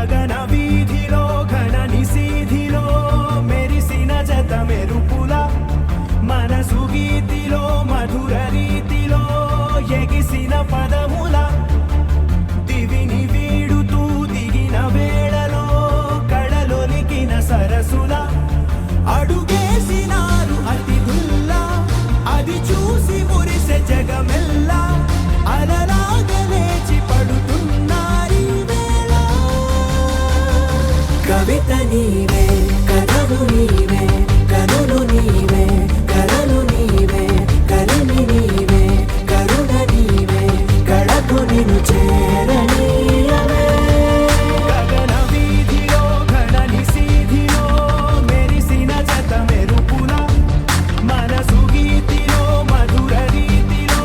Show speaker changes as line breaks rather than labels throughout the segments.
గగన వీధిలో ఘన నిశీధిలో మెరిసిన జత మెరుపుల మనసు గీతిలో మధుర రీతిలో ఎగిసిన పదముల దివిని వీడుతూ దిగిన వేళలో కడలొలికిన సరసుల అడుగేసినారు అతిథుల్లా అది చూసి మురిసె జగమెల్లా అలలాగ లేచి పడుతున్నారీ వేళ కవిత నీవే కథలు నీవే కనులు నీవే కలలు నీవే కలిమి నీవే కరుణ నీవే కడకు నిన్ను చేరనీయవే గగన వీధిలో ఘన నిశీధిలో మెరిసిన జత మెరుపుల మనసు గీతిలో మధుర రీతిలో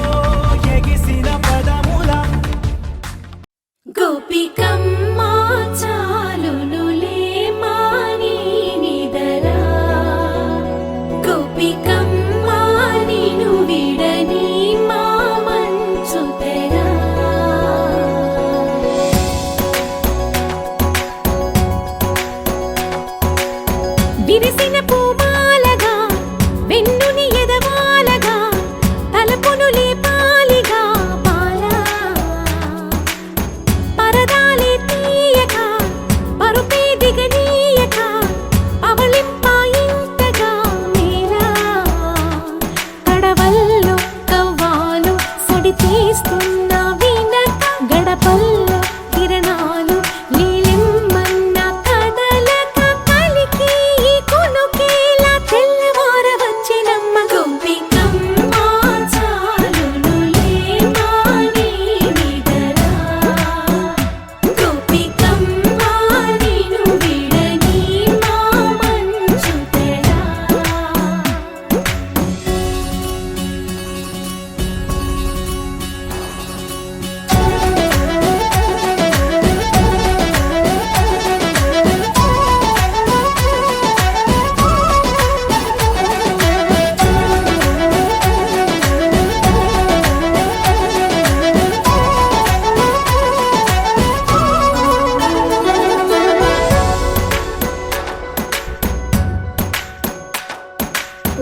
ఎగిసిన పదముల
గోపికమ్మ చాలునులే మాని నిదరా గోపికమ్మ నిను విడని మా మంచు తెరా విరిసిన పూమాలగా వెన్నుని ఎదవాలగా తలపును లేపాలిగా పాలా పరదాలే తీయక పరుపే దిగనీయక పవళింపాయింతగా మేరా కడవల్లో కవ్వాలు సడి తీస్తున్న వీణత గడపల్లో కిరణాలు లీలిమ్మన్న కదలక కలికి ఈ కొనుకేలా తెల్లవార వచ్చినమ్మ గోపికమ్మ చాలునులే మాని నిదరా గోపికమ్మ నిను విడని మా మంచు తెరా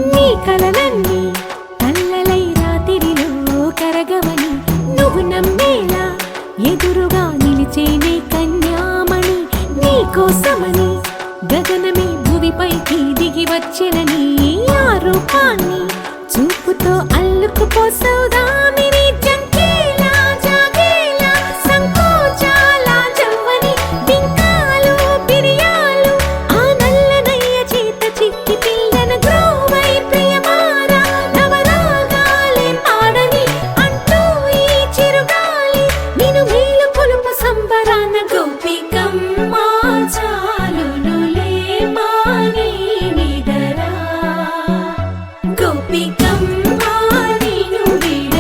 నీ కలలన్నీ కల్లలై రాత్రిలో కరగవని నువ్వు నమ్మేలా ఎదురుగా నిలిచేనే కన్యామణి నీ కోసమని గగనమే భువిపైకి దిగి వచ్చెనని ఆ రూపాన్ని చూపుతో అల్లుకుపోసౌదామిని జంకేలా జాగేలా సంకోచాల జవ్వని బింకాలు బిరియాలు ఆ నల్లనయ్య చేత చిక్కి పిల్లన గ్రోవై ప్రియమారా నవరాగాలే పాడని అంటూ ఈ చిరుగాలి నిన్ను మేలు కొలుపు సంబరాన గోపికమ్మ చాలునులే మాని నిదరా గోపికమ్మ నిను విడని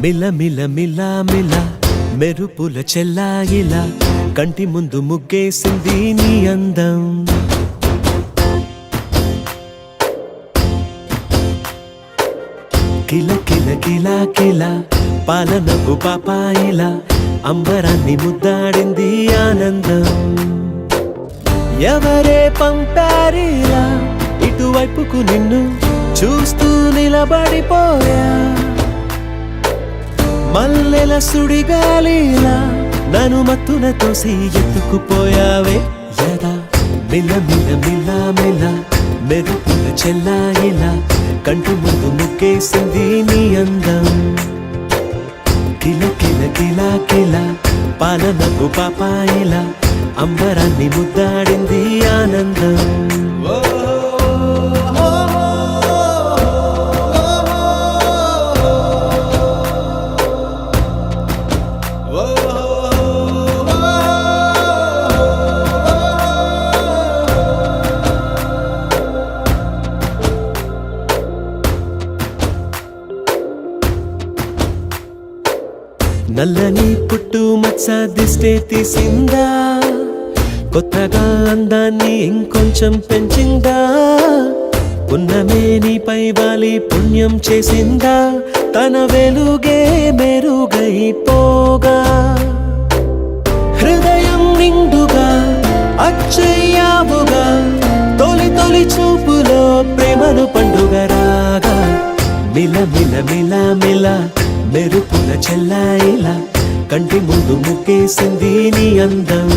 మిల మిల మిల మిల మెరుపుల చెల్లాయిలా కంటి ముందు ముగ్గేసింది నీ అందం కిల కిల కిల కిల పాలనపు పాపాయిలా అంబరాన్ని ముద్దాడింది ఆనందం ఎవరే పంపారిలా ఇటువైపుకు నిన్ను చూస్తూ నిలబడిపోయా మల్లెల సుడిగాలిలా నన్ను మత్తున తోసి ఎత్తుకుపోయావే యదా మిల మిల మిల మిల మెరుపుల చెల్లాయిలా కంటి ముందు ముగ్గేసింది నీ అందం కిల కిల కిల కిల పాలనకు పాపాయిలా అంబరాన్ని ముద్దాడింది ఆనందం నల్లని పుట్టు మచ్చ దిష్టే తీసిందా కొత్తగా అందాన్ని ఇంకొంచెం పెంచిందా పున్నమే నీపై వాలి పుణ్యం చేసిందా తన వెలుగే మెరుగైపోగా హృదయం నిండుగా అచ్చయ్యావుగా తొలి తొలి చూపులో ప్రేమను పండుగ రాగా మిల మిల మిల మిల మెరుపుల చెల్లాయిలా కంటి ముందు ముగ్గేసింది నీ అందం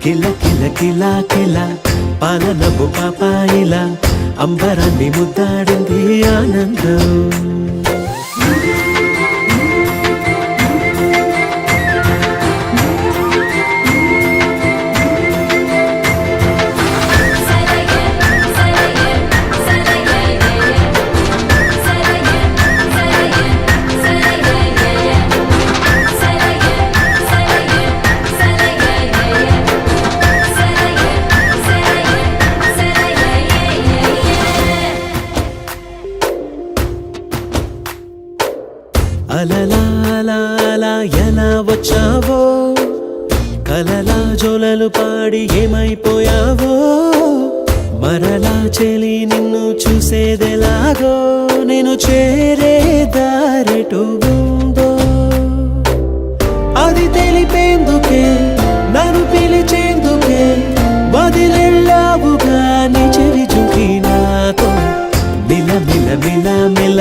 కిల కిల కిల కిల పాలనపు పాపాయిలా అంబరాన్ని ముద్దాడింది ఆనందం అలలా అలా అలా ఎలా వచ్చావో కలలా జోలలు పాడి ఏమైపోయావో మరలా చెలి నిన్ను చూసేదెలాగో నేను చేరే దారెటు ఉందో అది తెలిపేందుకే నన్ను పిలిచేందుకే వదిలెళ్ళావుగా నీ చెవి జుకి నాతో మిల మిల మిల మిల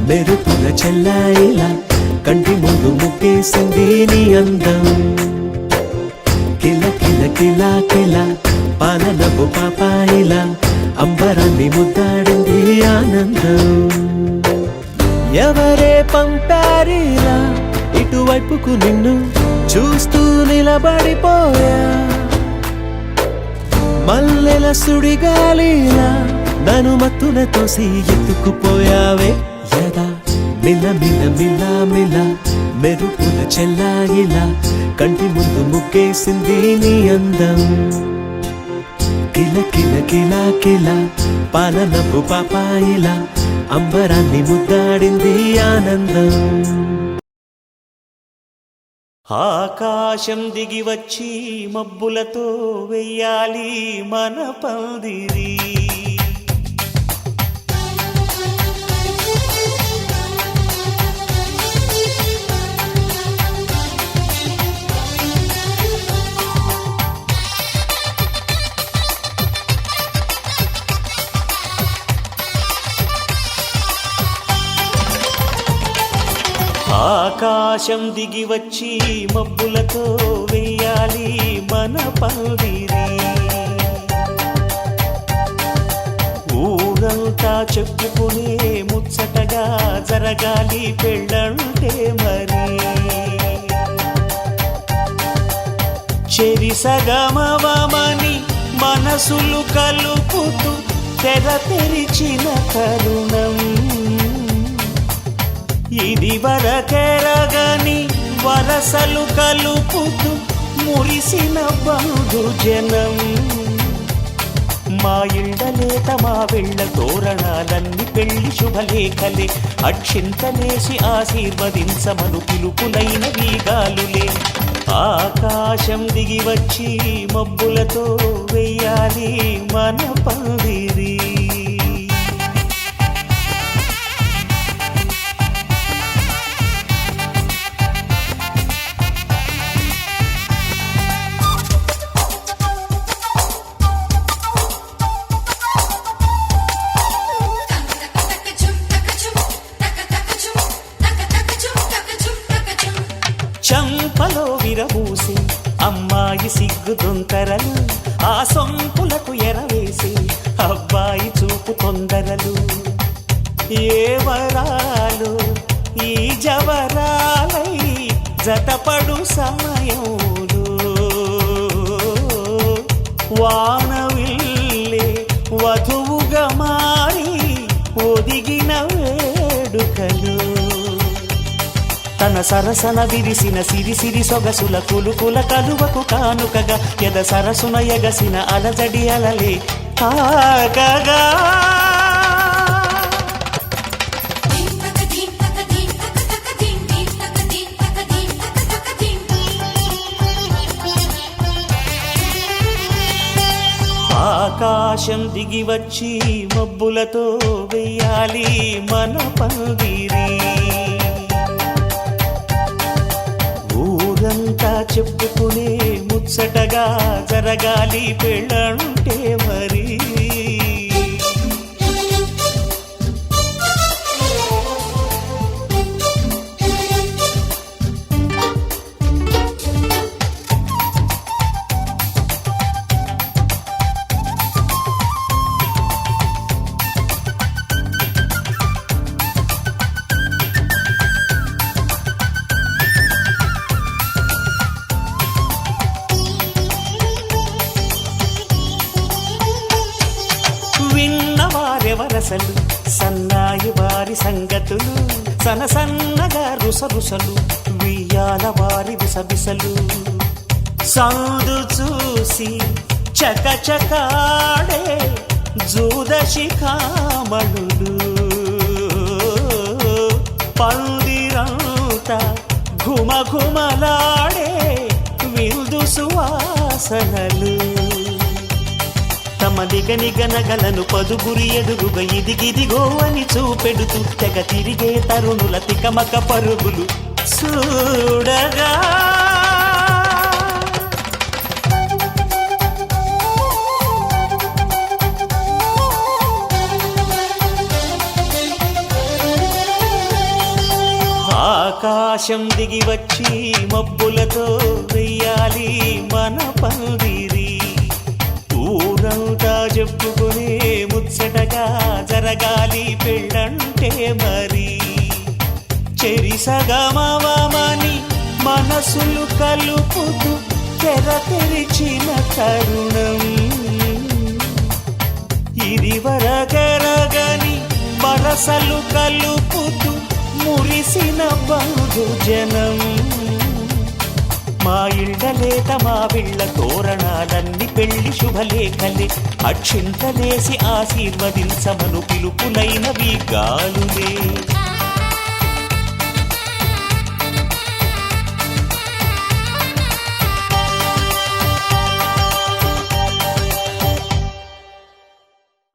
మెరుపుల చెల్లాయిలా కంటి ముందు ముగ్గేసింది నీ అందం కిల కిల కిల కిల పాలనపు పాపాయిలా అంబరాన్ని ముద్దాడింది ఆనందం ఎవరే పంపారిలా ఇటువైపుకు నిన్ను చూస్తూ నిలబడిపోయా మల్లెల సుడిగాలిలా నన్ను మత్తున తోసి ఎత్తుకుపోయావే యదా మిల మిల మిల మిల మెరుపుల చెల్లాయిలా కంటి ముందు ముగ్గేసింది నీ అందం కిల కిల కిల కిల పాలనపు పాపాయిలా అంబరాన్ని ముద్దాడింది ఆనందం
ఆకాశం దిగి వచ్చి మబ్బులతో వెయ్యాలి మన పందిరి ఆకాశం దిగి వచ్చి మబ్బులతో వెయ్యాలి మన పందిరి ఊరంతా చెప్పుకునే ముచ్చటగా జరగాలి పెళ్ళంటే మరి చెరి సగమవమని మనసులు కలుపుతూ తెర తెరిచిన తరుణం ఇది వరకెరగని వరసలు కలుపుతూ మురిసిన బంధు జనం మా ఇళ్ళలేత మా వెళ్ళ తోరణాలన్నీ పెళ్లి పెళ్లి శుభలేఖలే అక్షింతలేసి ఆశీర్వదించమను పిలుపులైన వీగాలులే ఆకాశం దిగి వచ్చి మబ్బులతో వెయ్యాలి మన పందిరి చంపలో విరబూసి అమ్మాయి సిగ్గు దొంతరలు ఆ సొంపులకు ఎరవేసి అబ్బాయి చూపు తొందరలు ఏ వరాలు ఈ జవరాలై జతపడు సమయంలో వానవిల్లే వధువుగా మారి ఒదిగిన వేడుకలు తన సరసన విరిసిన సిరిసిరి సొగసుల కులుకుల కలువకు కానుకగా ఎద సరసున ఎగసిన అలజడి అలలే తాకగా ఆకాశం దిగి వచ్చి మబ్బులతో వెయ్యాలి మన పందిరి ఊరంతా చెప్పుకునే ముచ్చటగా జరగాలి పెళ్ళంటే మరి విన్నవారెవరసలు సన్నాయి వారి సంగతులు సన్నగా రుసరుసలు వియ్యాల వారి విసబిసలు సందు చూసి చకచకాడే జూదశిఖామణులు పందిరంతా ఘుమఘుమలాడే విందు సువాసనలు తమ నిగనగలను పదుగురి ఎదురుగా ఇదిగిదిగో అని చూపెడుతూ తెగ తిరిగే తరుణుల తికమక పరుగులు చూడగా ఆకాశం దిగి వచ్చి మబ్బులతో వెయ్యాలి మన పందిరి ఊరంతా చెప్పుకునే ముచ్చటగా జరగాలి పెళ్ళంటే మరి చెరిసగమవమని మనసులు కలుపుతూ తెర తెరిచిన తరుణం ఇది వరగరగని వరసలు కలుపుతూ మురిసిన బంధుజనం మా ఇళ్ళలేత మా విళ్ళ తోరణాలన్నీ పెళ్లి శుభలేఖలే అక్షింతలేసి ఆశీర్వదించమను పిలుపులైనవి గాలులే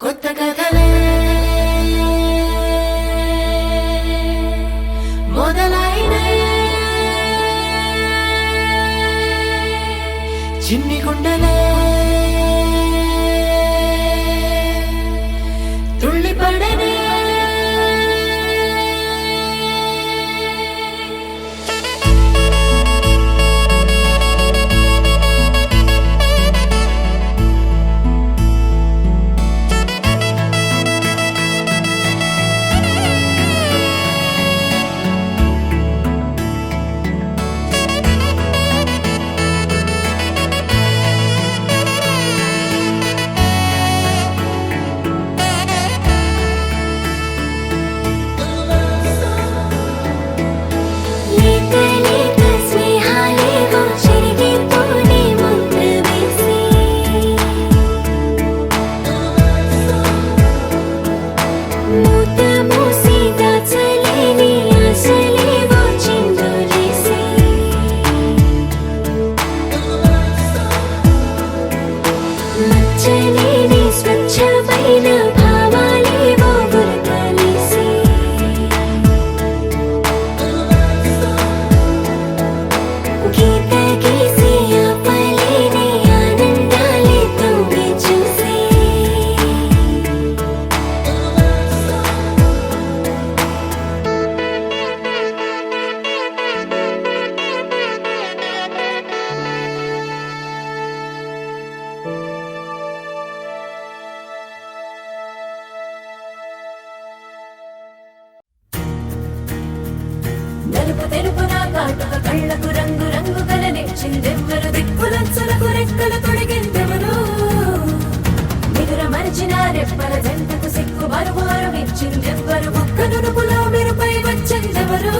కొత్త కథలే మొదలైనయే చిన్ని గుండెలే తుళ్ళిపడనే నలుపు తెలుపున కాటుక కళ్ళకు రంగు రంగు కలనిచ్చిందెవ్వరు దిక్కులచ్చులకు రెక్కలు తొడిగిందెవరు నిదుర మరిచిన రెప్పల జంటకు సిక్కు మరుమారం ఇచ్చిందెవ్వరు ఒక్క నునుపులో మెరుపై వచ్చిందెవరు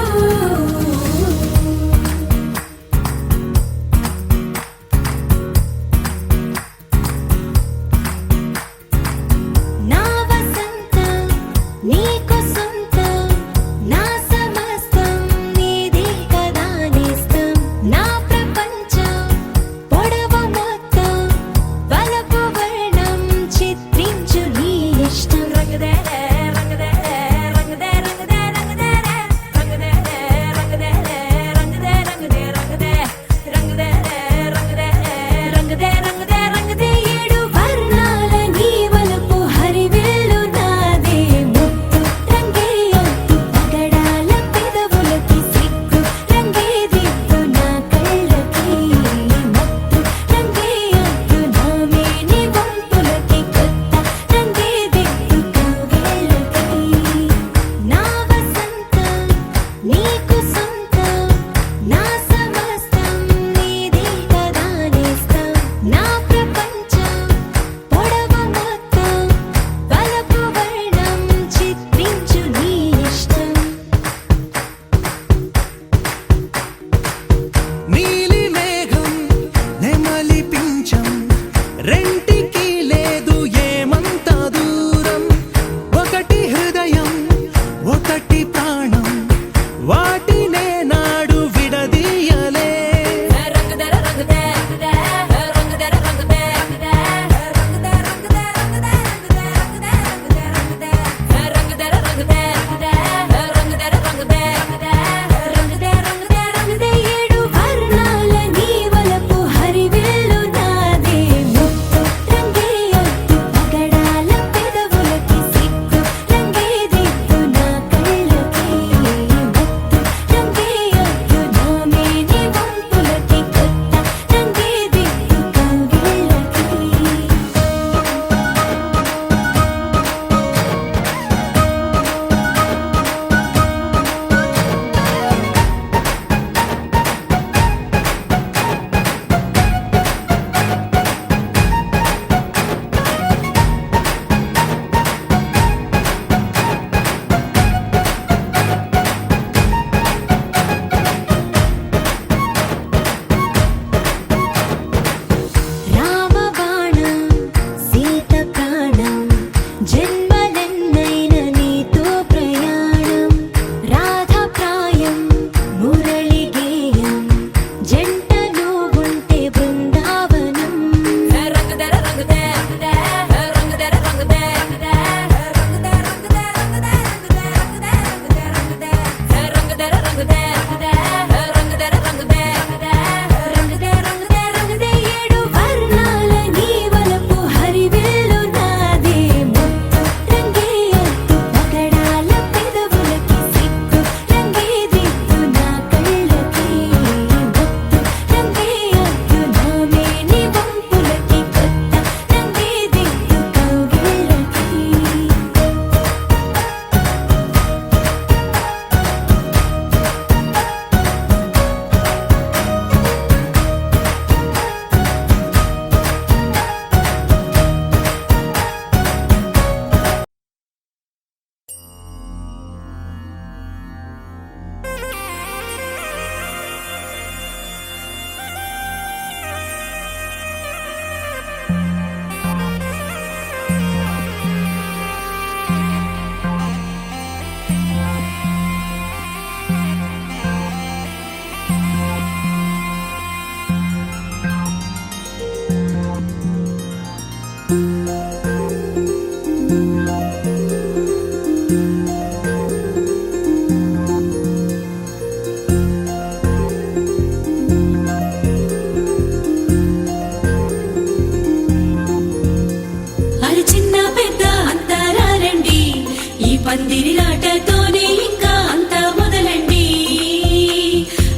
పందిరిలాటతోనే ఇంకా అంతా మొదలండి.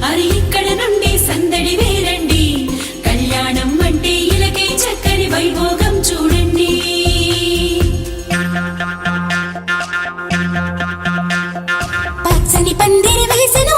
అరి ఇక్కడ నుండి సందడి వేరండి. కళ్యాణం అంటే ఇలకే చక్కని వైభోగం చూడండి. పచ్చని పందిరి వేసిన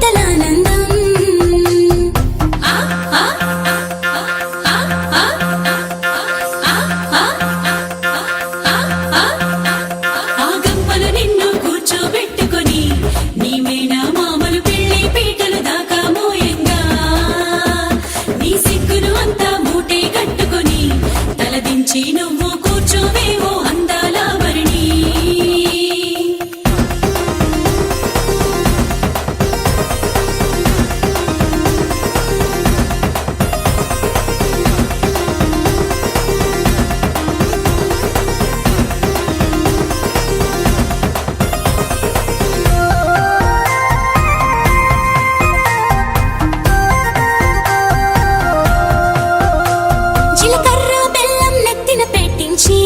జంటలానందం ఆ గంపలు నిన్ను కూర్చోబెట్టుకొని నీ మేనా మామలు పెళ్లి పీటలు దాకా మోయంగా నీ సిగ్గును అంతా మూటే కట్టుకొని తలదించి నువ్వు కూర్చోవేవో అందాల వరిణి జీలకర్ర బెల్లం నెత్తిన పెట్టించి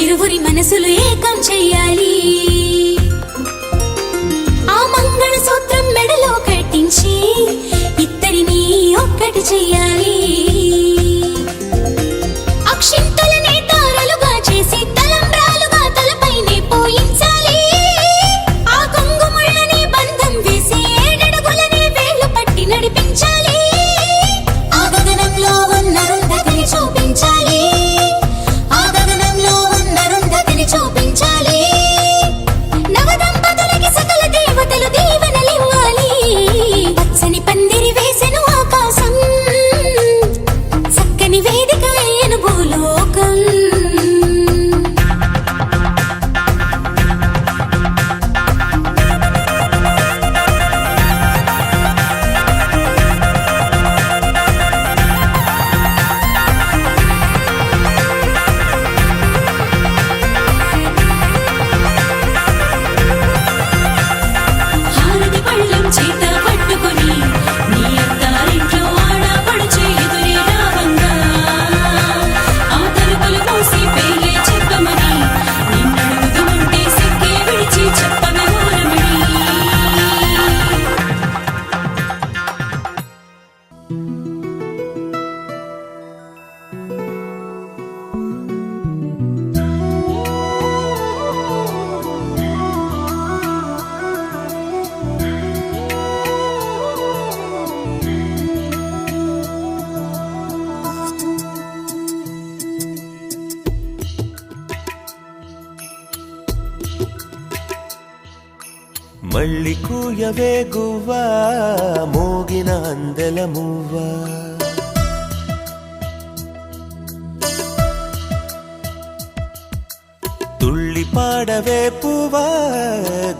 ఇరువురి మనసులు ఏకం చెయ్యాలి ఆ మంగళ సూత్రం మెడలో కట్టించి ఇద్దరిని ఒక్కటి చెయ్యాలి అక్షింతలనే తారలుగా చేసి తలంబ్రాలుగా తలపైనే పోయించాలి ఆ కొంగుముళ్ళని బంధం వేసి ఏడడుగులనే వేళ్లు పట్టి నడిపించాలి ఆ గగనంలో ఉన్న రుంధతిని చూపించాలి ఆ గగనంలో ఉన్న రుంధతిని చూపించాలి నవదంపతులకి సకల దేవతలు దీవెనలివ్వాలి పచ్చని పందిరి వేసెను ఆకాశం చక్కని వేదిక అయ్యను భూలోకం హారతి పళ్ళం చేత పట్టుకొని నీ అత్తారింట్లో ఆడపడుచు ఎదురే రావంగా ఆ తలుపులు మూసి పేర్లే చెప్పమని నిన్నడుగుతూ ఉంటే సిక్కే విడిచి చెప్పవే ఊరమణి
మళ్ళీ కూయవే గువ్వా మోగిన అందెల మువ్వా తుళ్ళి పాడవే పువ్వా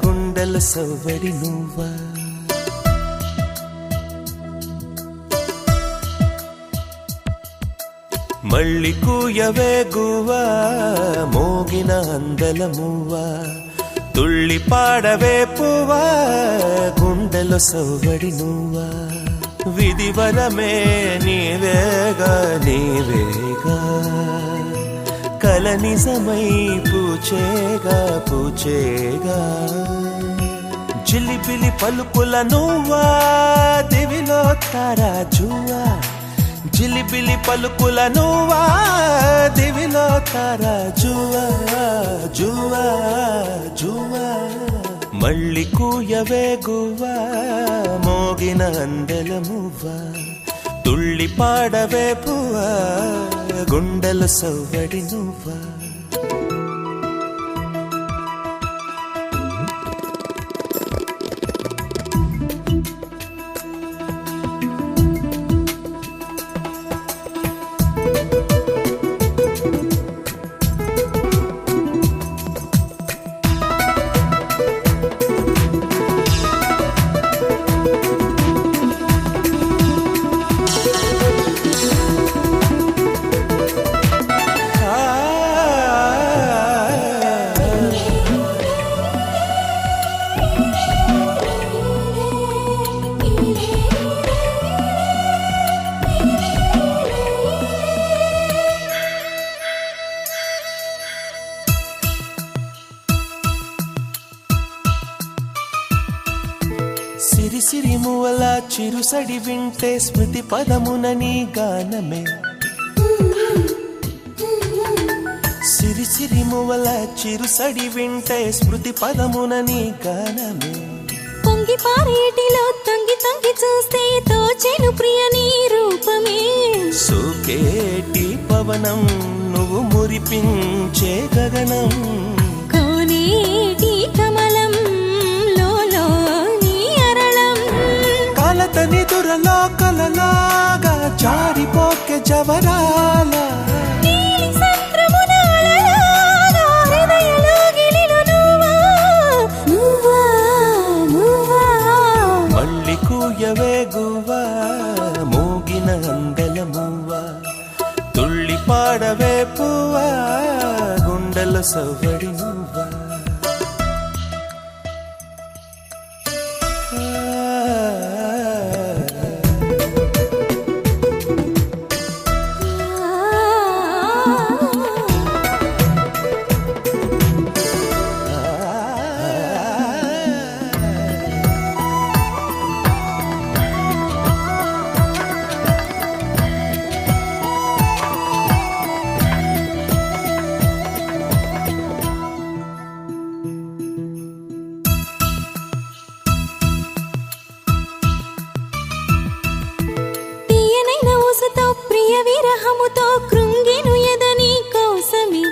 గుండెల సవ్వడి నువ్వా మళ్ళీ కూయవే గువ్వా మోగిన అందెల మువ్వా తుళ్ళి పాడవే పువ్వా గుండెల సవ్వడి నువ్వా విధివరమే నీవేగా నీవేగా కల నిజమై పూచేగా పూచేగా జిలిబిలి పలుకుల నువ్వా దివిలో తారాజువా జిలిబిలి పలుకుల నువ్వా దివిలో తారాజువా జువా జువా మళ్ళీ కూయవే గువ్వా మోగిన అందెల మువ్వా తుళ్ళి పాడవే పువ్వా గుండెల సవ్వడి నువ్వా సిరి మువల చిరుసడి వింటే స్మృతి పదమున నీ గానమే సిరి మువల చిరుసడి వింటే స్మృతి పదమున నీ గానమే
పొంగి పారేటిలో తొంగి తొంగి చూస్తే తోచెను ప్రియ నీ రూపమే
సోకేటి పవనం నువ్వు మురిపించే గగనం
కోనేటి కమలం లోలో నీ అరళం
కలతని దురలో కలలాగా జారిపోకే జవరాల
నీలి సంద్రమునాలలాగా హృదయలో గిలిలో నువ్వా
మళ్ళీ కూయవే గువ్వా మోగిన అందలమువ్వా తుళ్ళి పాడవే పువ్వా గుండెల సవ్వడి నువ్వా
తీయనైన ఊసుతో ప్రియ విరహముతో కృంగెను ఎదని కోసమే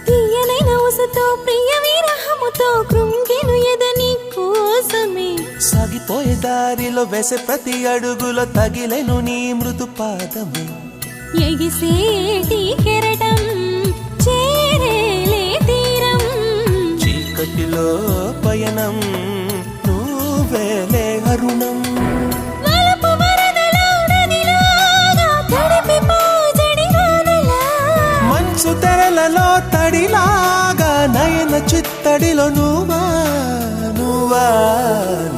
తీయనైన ఊసుతో ప్రియ విరహముతో కృంగెను ఎదని కోసమే
సాగిపోయే దారిలో వేసే ప్రతి అడుగులో తగిలెను నీ మృదు పాదమే
ఎగిసేటి కెరటం చేరేలే తీరం
చీకటిలో పయనం నువ్వేలే అరుణం
వలపు వరదలో నదిలాగా తడిపి పోజడి వానలా
మంచు తెరలలో తడిలాగా నయన చిత్తడిలో నువ్వా నువ్వా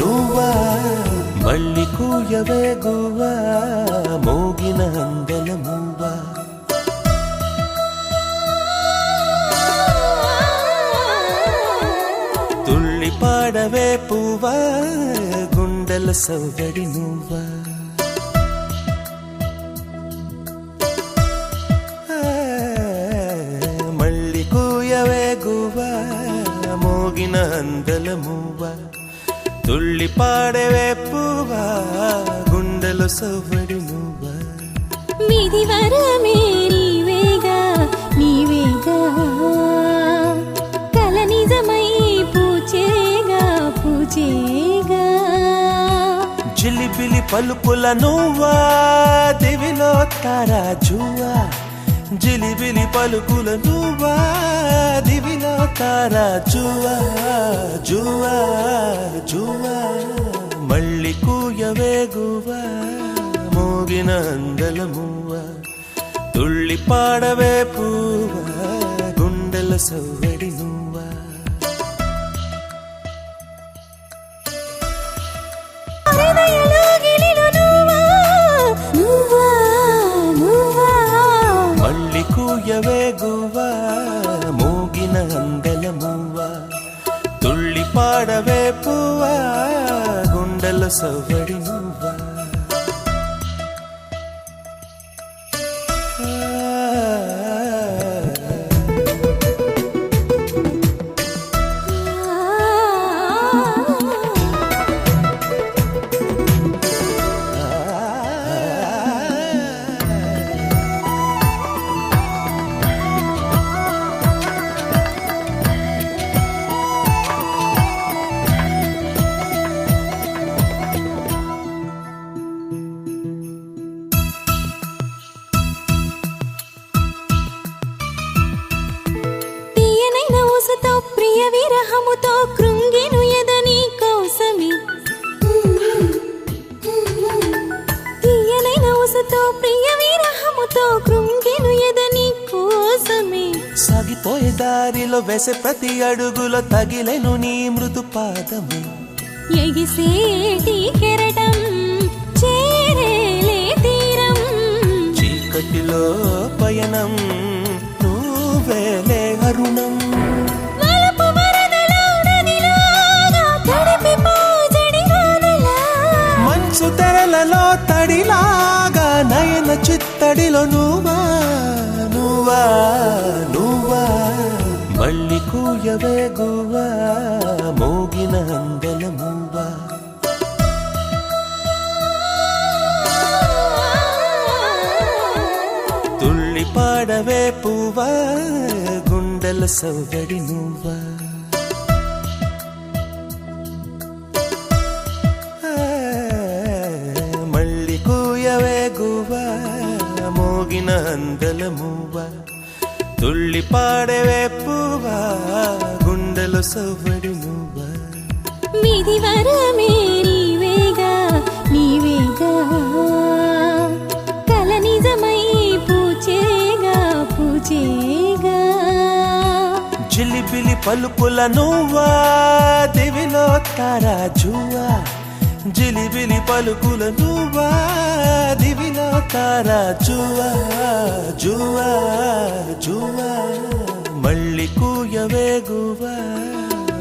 నువ్వా మళ్ళీ కూయవే గువ్వా మోగిన అందలమువ్వా తుళ్ళి పాడవే పువ్వా గుండెల సవ్వడి నువ్వా మళ్ళీ కూయవే గువ్వా మోగిన అందలమువ్వా తుళ్ళి పాడవే పువ్వా గుండెల సవ్వడి నువ్వా
విధి వరమే నీవేగా కల నిజమై పూచేగా
జిలిబిలి పలుపుల నువ్వా దివిలో తారా జువా జిలిబిలి పలుకుల నువ్వా దివిలో తారా జువా జువా జువా మళ్ళీ కూయవే గువ్వా మోగిన అందలమువ్వా తుళ్ళి పాడవే పువ్వా గుండెల సవ్వడి నువ్వా
హృదయలో గిలిలో నువ్వా
మళ్ళీ కూయవే గువ్వా మోగిన అందలమువ్వా తుళ్ళి పాడవే పువ్వా గుండెల సవ్వడి నువ్వా
తీయనైన ఊసుతో ప్రియ విరహముతో కృంగెను ఎదని కోసమే తీయనైన ఊసుతో ప్రియ విరహముతో కృంగెను ఎదని కోసమే
సాగిపోయే దారిలో వేసే ప్రతి అడుగులో తగిలెను నీ మృదు పాదమే
ఎగిసేటి కెరటం చేరేలే తీరం
చీకటిలో పయనం నువ్వేలే అరుణం
వలపు వరదలో నదిలాగా తడిపి పోజడి వానలా
మంచు తెరలలో తడిలాగా నయన చిత్తడిలో నువ్వా నువ్వా నువ్వా మళ్ళీ కూయవే గువ్వా మోగిన అందల మూవా తుళ్ళి పాడవే పువ్వా గుండెల సవ్వడి నువ్వా మళ్ళీ కూయవే గువ్వా మోగిన అందల మూవా తుళ్ళి పాడవే పువ్వా గుండెల సవ్వడి నువ్వా
విధి వరమే నీవేగా నీవేగా కల నిజమై పూచేగా పూచేగా
జిలిబిలి పలుకుల నువ్వా దివిలో తారా జువా జిలిబిలి పలుకుల నువ్వా దివిలో తారా జువా జువా జువా మళ్ళీ కూయవే గువ్వా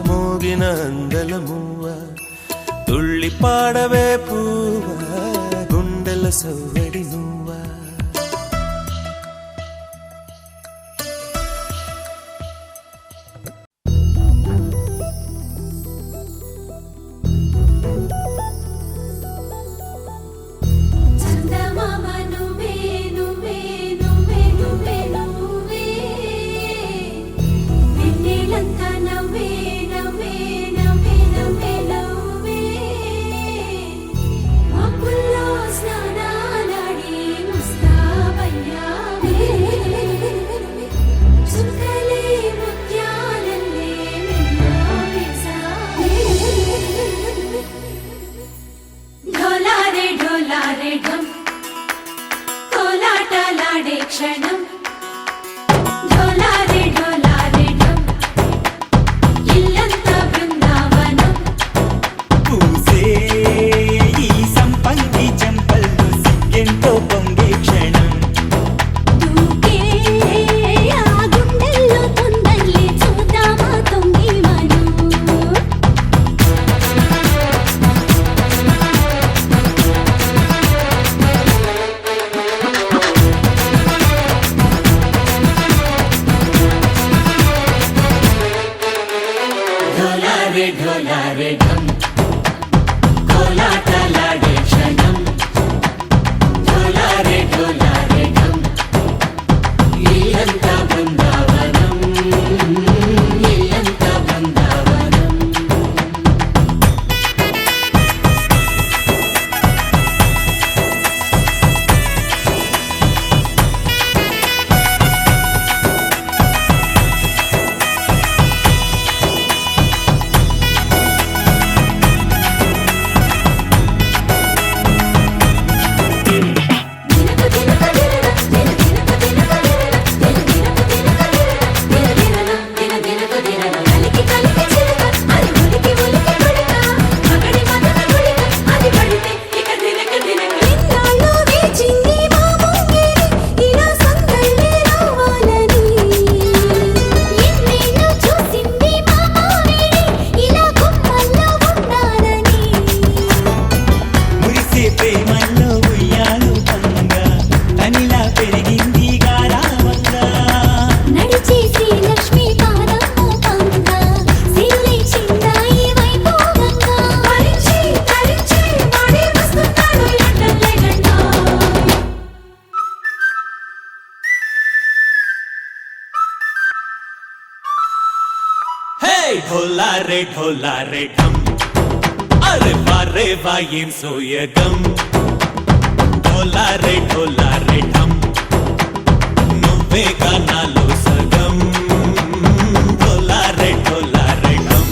మోగిన అందల మూవా తుళ్ళి పాడవే పువ్వా గుండెల సవ్వడి నువ్వా
చందమామ నువ్వే నువ్వే నువ్వే నువ్వే నువ్వే వెన్నెలంతా నవ్వే నవ్వే నవ్వే నవ్వే నవ్వే మబ్బుల్లో స్నానాలాడి ముస్తాబయ్యావే చుక్కలే ముత్యాలల్లే మెల్లో వేసావే ఢోలారే ఢోలారే ఢమ్ కోలాటలాడే క్షణం ఢోలారే ఢోలారే ఢమ్ ఇల్లంతా బృందావనం
పూసే ఈ సంపంగి చెంపల్లో సిగ్గెంతో పొంగే క్షణం
దూకే ఆ గుండెల్లో తొందరలే చూద్దామా తొంగి మనం
ఢోలారే ఢోలారే ఢమ్ కోలాటలాడే క్షణం ఢోలారే ఢోలారే ఢమ్ ఇల్లంతా బృందావనం ఇల్లంతా బృందావనం మురిసే ప్రేమల్లో ఉయ్యాలు పంగా తనిలా పెరిగింది గారావంగా
నడిచే శ్రీలక్ష్మి పాదము పంగా సిల్లే చిందాయి వైభోగంగా పరిచి పరిచి వాడే వస్తున్నాడు ఎండలే గంటా
హే ఢోలారే ఢోలారే ఢమ్ అరే వారే వాయేం సోయగం ఢోలారే ఢోలారే ఢమ్ నువ్వే గానాలో సగం ఢోలారే ఢోలారే ఢమ్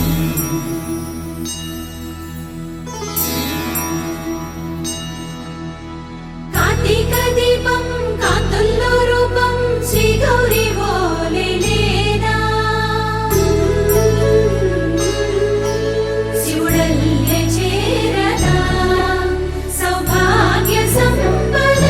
కార్తీక దీపం కాంతుల్లో రూపం శ్రీ గౌరీ ఓలే లేదా శివుడల్లే చేరదా సౌభాగ్య సంపద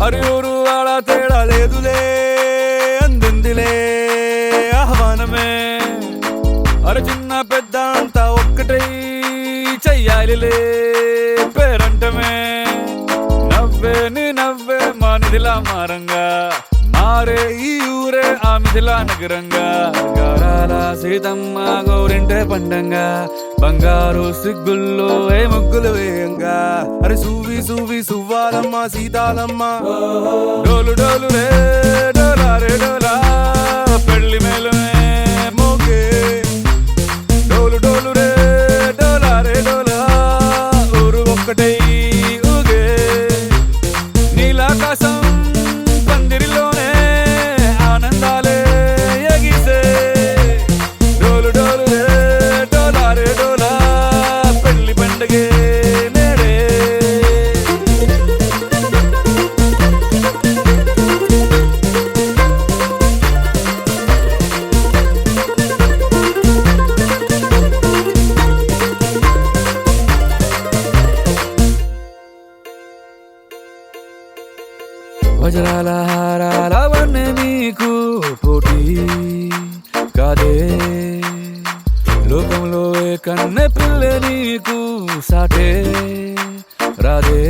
అరి ఊరు ఆడ తేడా లేదులే అందిందిలే ఆహ్వానమే అరే చిన్న పెద్ద అంతా ఒక్కటై చెయ్యాలిలే పేరంటమే నవ్వే నీ నవ్వే మా నిధిలా మారంగా మారే ఈ ఊరే ఆ మిథిలా నగరంగా గారాల సీతమ్మ గోరింటే పండంగా బంగారు సిగ్గుల్లో ఏ ముగ్గులు వేయంగా అరే సూవి సూవి సువ్వాలమ్మ సీతాలమ్మ డోలు డోలు రే డోలా రే డోలా పెళ్లి మేళమే మోగే డోలు డోలు రే డోలా రే డోలా ఊరు ఒక్కటై ఊగే నీలాకాశం పందిరిలోనే ఆనందాలే ఎగిసే డోలు డోలు రే డోలా రే డోలా పెళ్లి పండగే నేడే వజ్రాల హారాల వన్నె నీకు పోటీ కాదే లోకంలో ఏ కన్నె పిల్ల నీకు సాటే రాదే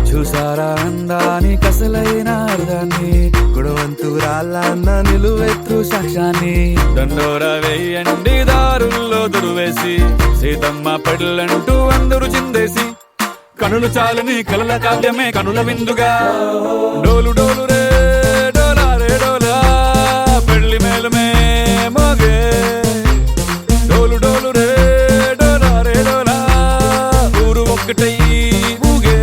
చూసారా అందాని కసలైన అర్థాన్ని గుణవంతురాళ్ళ అన్న నిలువెత్తు సాక్ష్యాన్ని దండోర వేయండి దారుల్లో దురువేసి సీతమ్మ పెళ్ళంటూ అందరూ చిందేసి కనులు చాలని కలల కావ్యమే కనుల విందుగా డోలు డోలు రే డోలా రే డోలా పెళ్లి మేళమే మోగే డోలు డోలు రే డోలా రే డోలా ఊరు ఒక్కటై ఊగే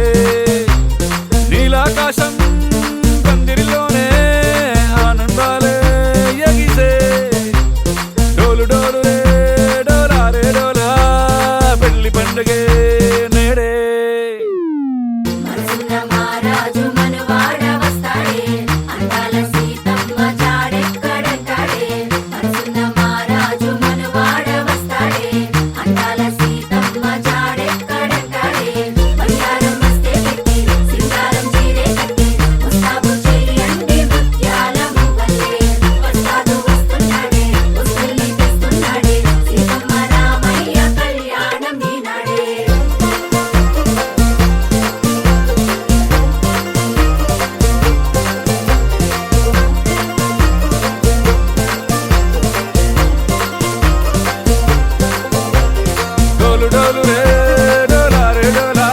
నీలాకాశం పందిరిలోనే ఆనందాలే ఎగిసే డోలు డోలు రే డోలా రే డోలా పెళ్లి పండగే నేడే
మనసున్న మహారాజు మనవాడ వస్తాడే అందాల సీతమ్మ జాడెక్కడంటాడే మనసున్న మహారాజు మనవాడ వస్తాడే అందాల సీతమ్మ జాడెక్కడంటాడే బంగారం మస్తే పెట్టి సింగారం చీరే కట్టి ముస్తాబు చేయండి ముత్యాల మువ్వలే వస్తాడు వస్తున్నాడే వస్తుల్ని తెస్తున్నాడే సీతమ్మ రామయ్య కళ్యాణం ఈనాడే
డోలు డోలు రే డోలా రే డోలా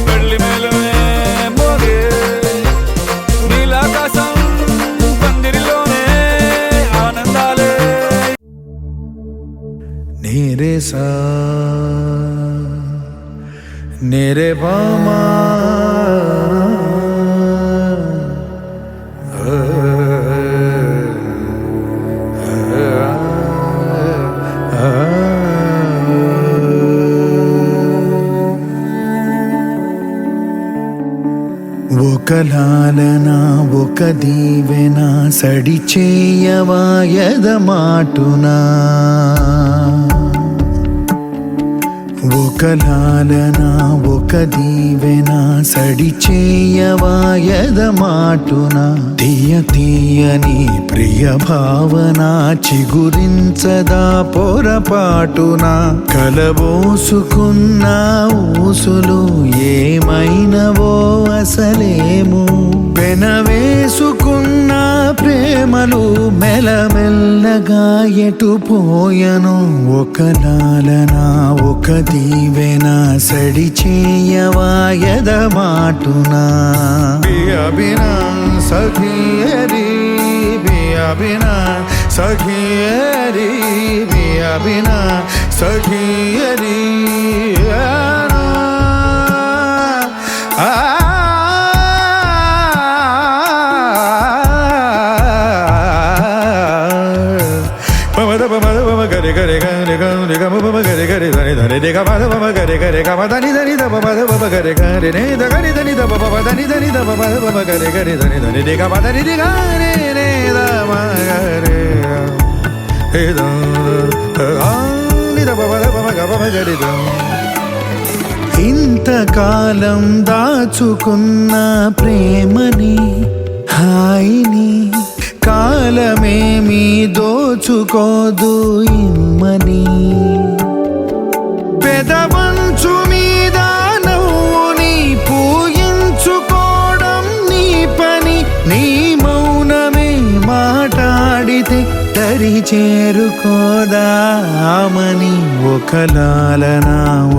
పెళ్లి మేళమే మోగే నీలాకాశం పందిరిలోనే ఆనందాలే
నేరే సా నేరే బామా ఒక లాలన ఒక దీవెన సడి చేయవాయద మాటునా ఒక లాలన ఒక దీవెన సడి చేయవాయద మాటున తీయ తీయని ప్రియ భావన చిగురించదా పొరపాటున కలబోసుకున్న ఊసులు ఏమైనవో అసలేము పెనవేసుకున్న ప్రేమలు మెల్లమెల్లగా ఎటుపోయను ఒక లాలన ఒక దీవెన సడి చేయవాయద మాటునా బియా బినా సఖియరి బియా బినా సఖియరి బియా బినా సఖియరి గరి గరి గరి గరి గమ బమ గరి గరి ధని ధని ది గమ బమ గరి గరి గమ ధని ధని ద బమ ద బమ గరి గరి నే ద గరి ధని ద బమ ధని ధని ద బమ బమ గరి గరి ధని ధని ది గమ ధని ది గరి నే ద మ గరి హే ద ని ద బమ ద బమ గ బమ గరి ద ఇంతకాలం దాచుకున్న దాచుకున్న ప్రేమని హాయిని కాలమేమీ దోచుకోదు ఇమ్మని పెదవంచు మీద నవ్వుని పూయించుకోవడం నీ పని నీ మౌనమే మాట్లాడితే తరి చేరుకోదామని ఒక లాలన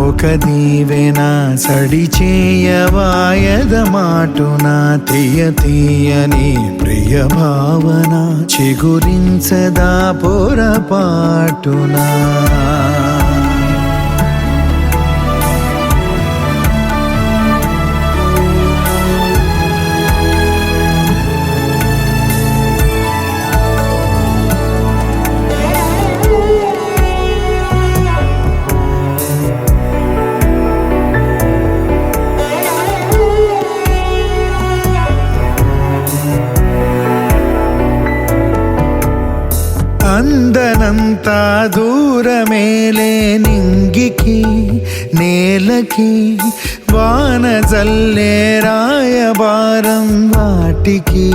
ఒక దీవెన సడి చేయవాయద మాటున తీయ తీయని ప్రియ భావన చిగురించదా పొరపాటునా అందనంత దూరమేలే నింగికి నేలకి వాన జల్లే రాయబారం వాటికి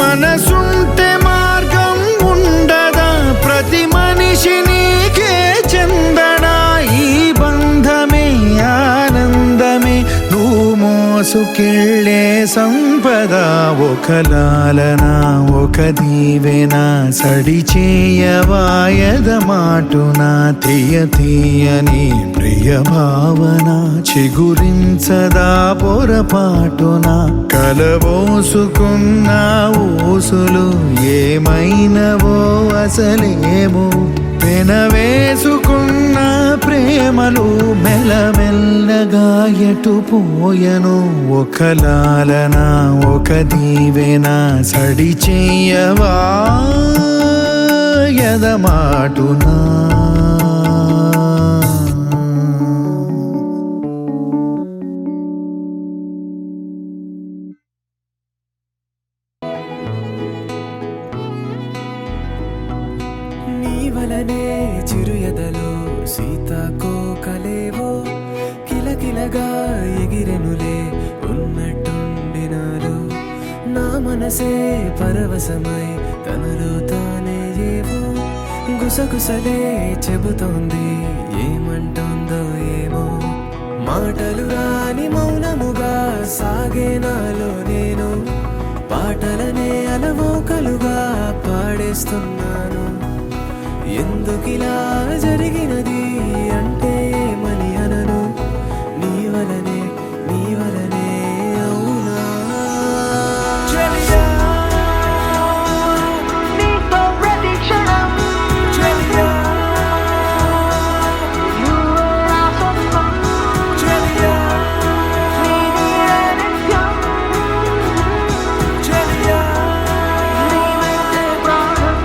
మనసుంటే మార్గం ఉండదా ప్రతి మనిషి నీకే చెందడా ఈ బంధమే ఆనందమే నువ్వు మోసుకెళ్ళే సంపద ఒక లాలన ఒక దీవెన సడి చేయవాయద మాటున తీయ తీయని ప్రియ భావన చిగురించదా పొరపాటున కలబోసుకున్న ఊసులు ఏమైనవో అసలేమో పెనవేసుకున్న ప్రేమలు మెల్లమెల్లగా ఎటుపోయను ఒక లాలన ఒక దీవెన సడి చేయవా ఎదమాటునా
వలనే చిరు ఎదలో సీతాకోకలేవో కిలకిలగా ఎగిరెనులే ఉన్నట్టుండినారు నా మనసే పరవశమై తనలో తానే ఏవో గుసగుసలే చెబుతోంది ఏమంటుందో ఏమో మాటలు రాని మౌనముగా సాగే నాలో నేను పాటలనే అలవోకలుగా పాడేస్తున్నాను ఎందుకిలా జరిగినది అంటే ఏమని అనను నీ వలనే అవునా చెలియా నీతో ప్రతి క్షణం చెలియా నువ్వే నా సొంతం చెలియా నీది నిత్యం చెలియా నీవైతే ప్రాణం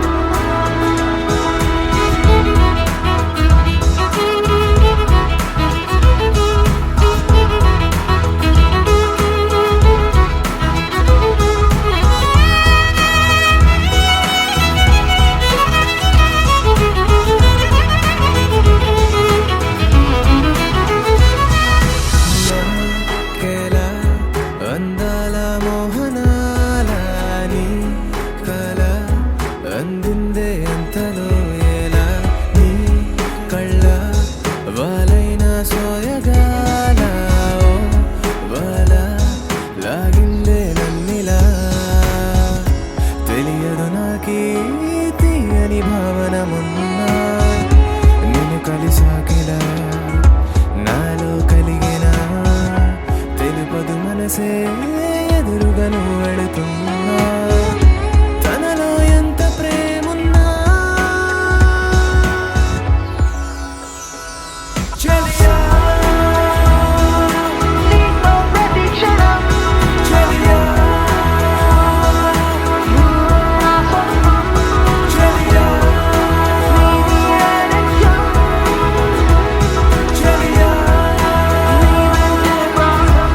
అందాల మోహనాల నీ కల అందిందే ఎంతలో ఎలా నీ కళ్ళ వాలైన సోయగాల ఓ వాల లాగిందే నన్నిలా తెలియదు నాకీ తీయని భావన మొన్న నిన్ను కలిసాకిలా నాలో కలిగిన తెలుపదు మనసే ఎదురుగా నువ్వు వెళుతున్నా తనలో ఎంత ప్రేమున్నా చెలియా నీతో ప్రతి క్షణం చెలియా నువ్వే నా సొంతం చెలియా నీది నిత్యం చెలియా నీవైతే ప్రాణం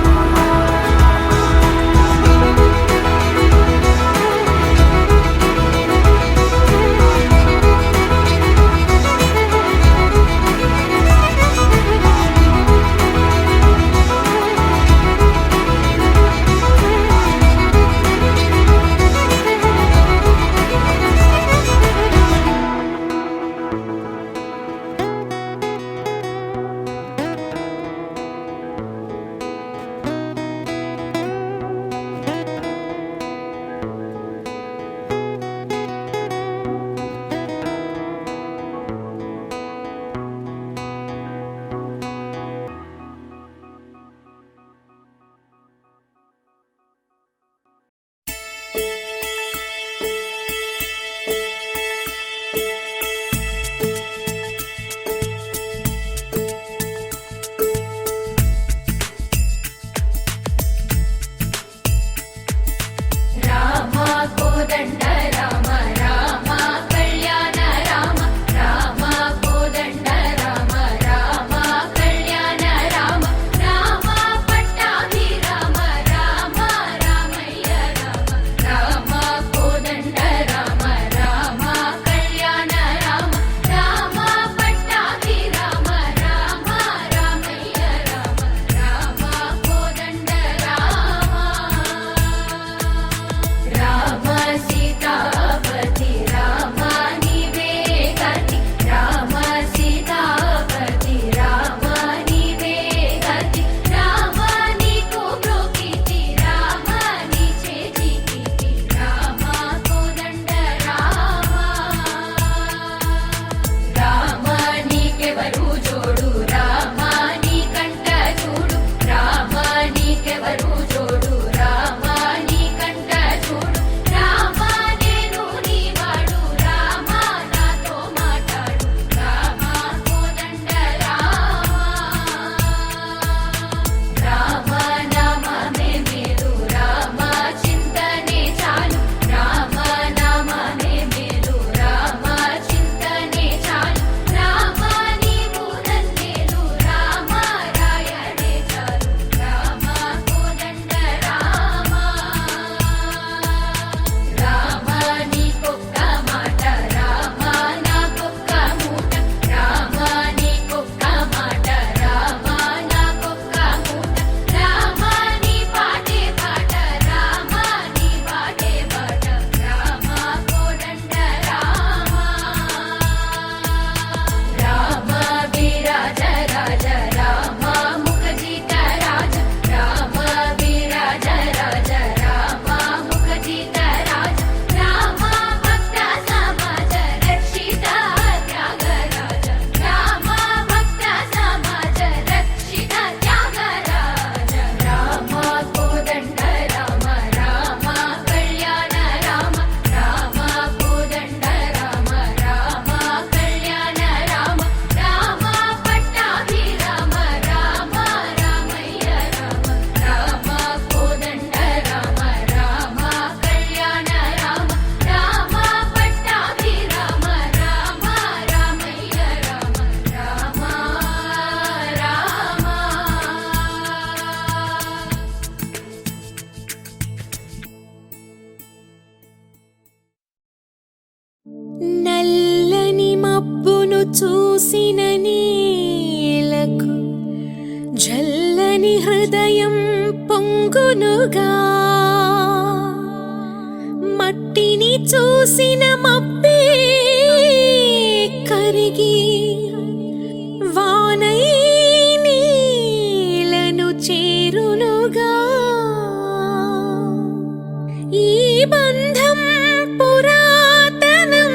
చూసిన నేలకు జల్లని హృదయం పొంగునుగా మట్టిని చూసిన మబ్బే కరిగి వానై నీలను చేరునుగా ఈ బంధం పురాతనం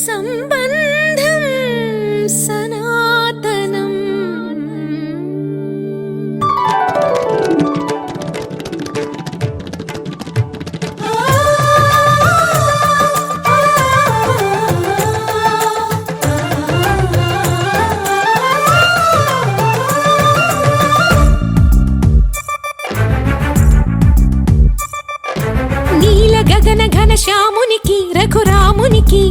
సంబంధం సనాతనం గగన ఘన శ్యామునికి రఘురామునికి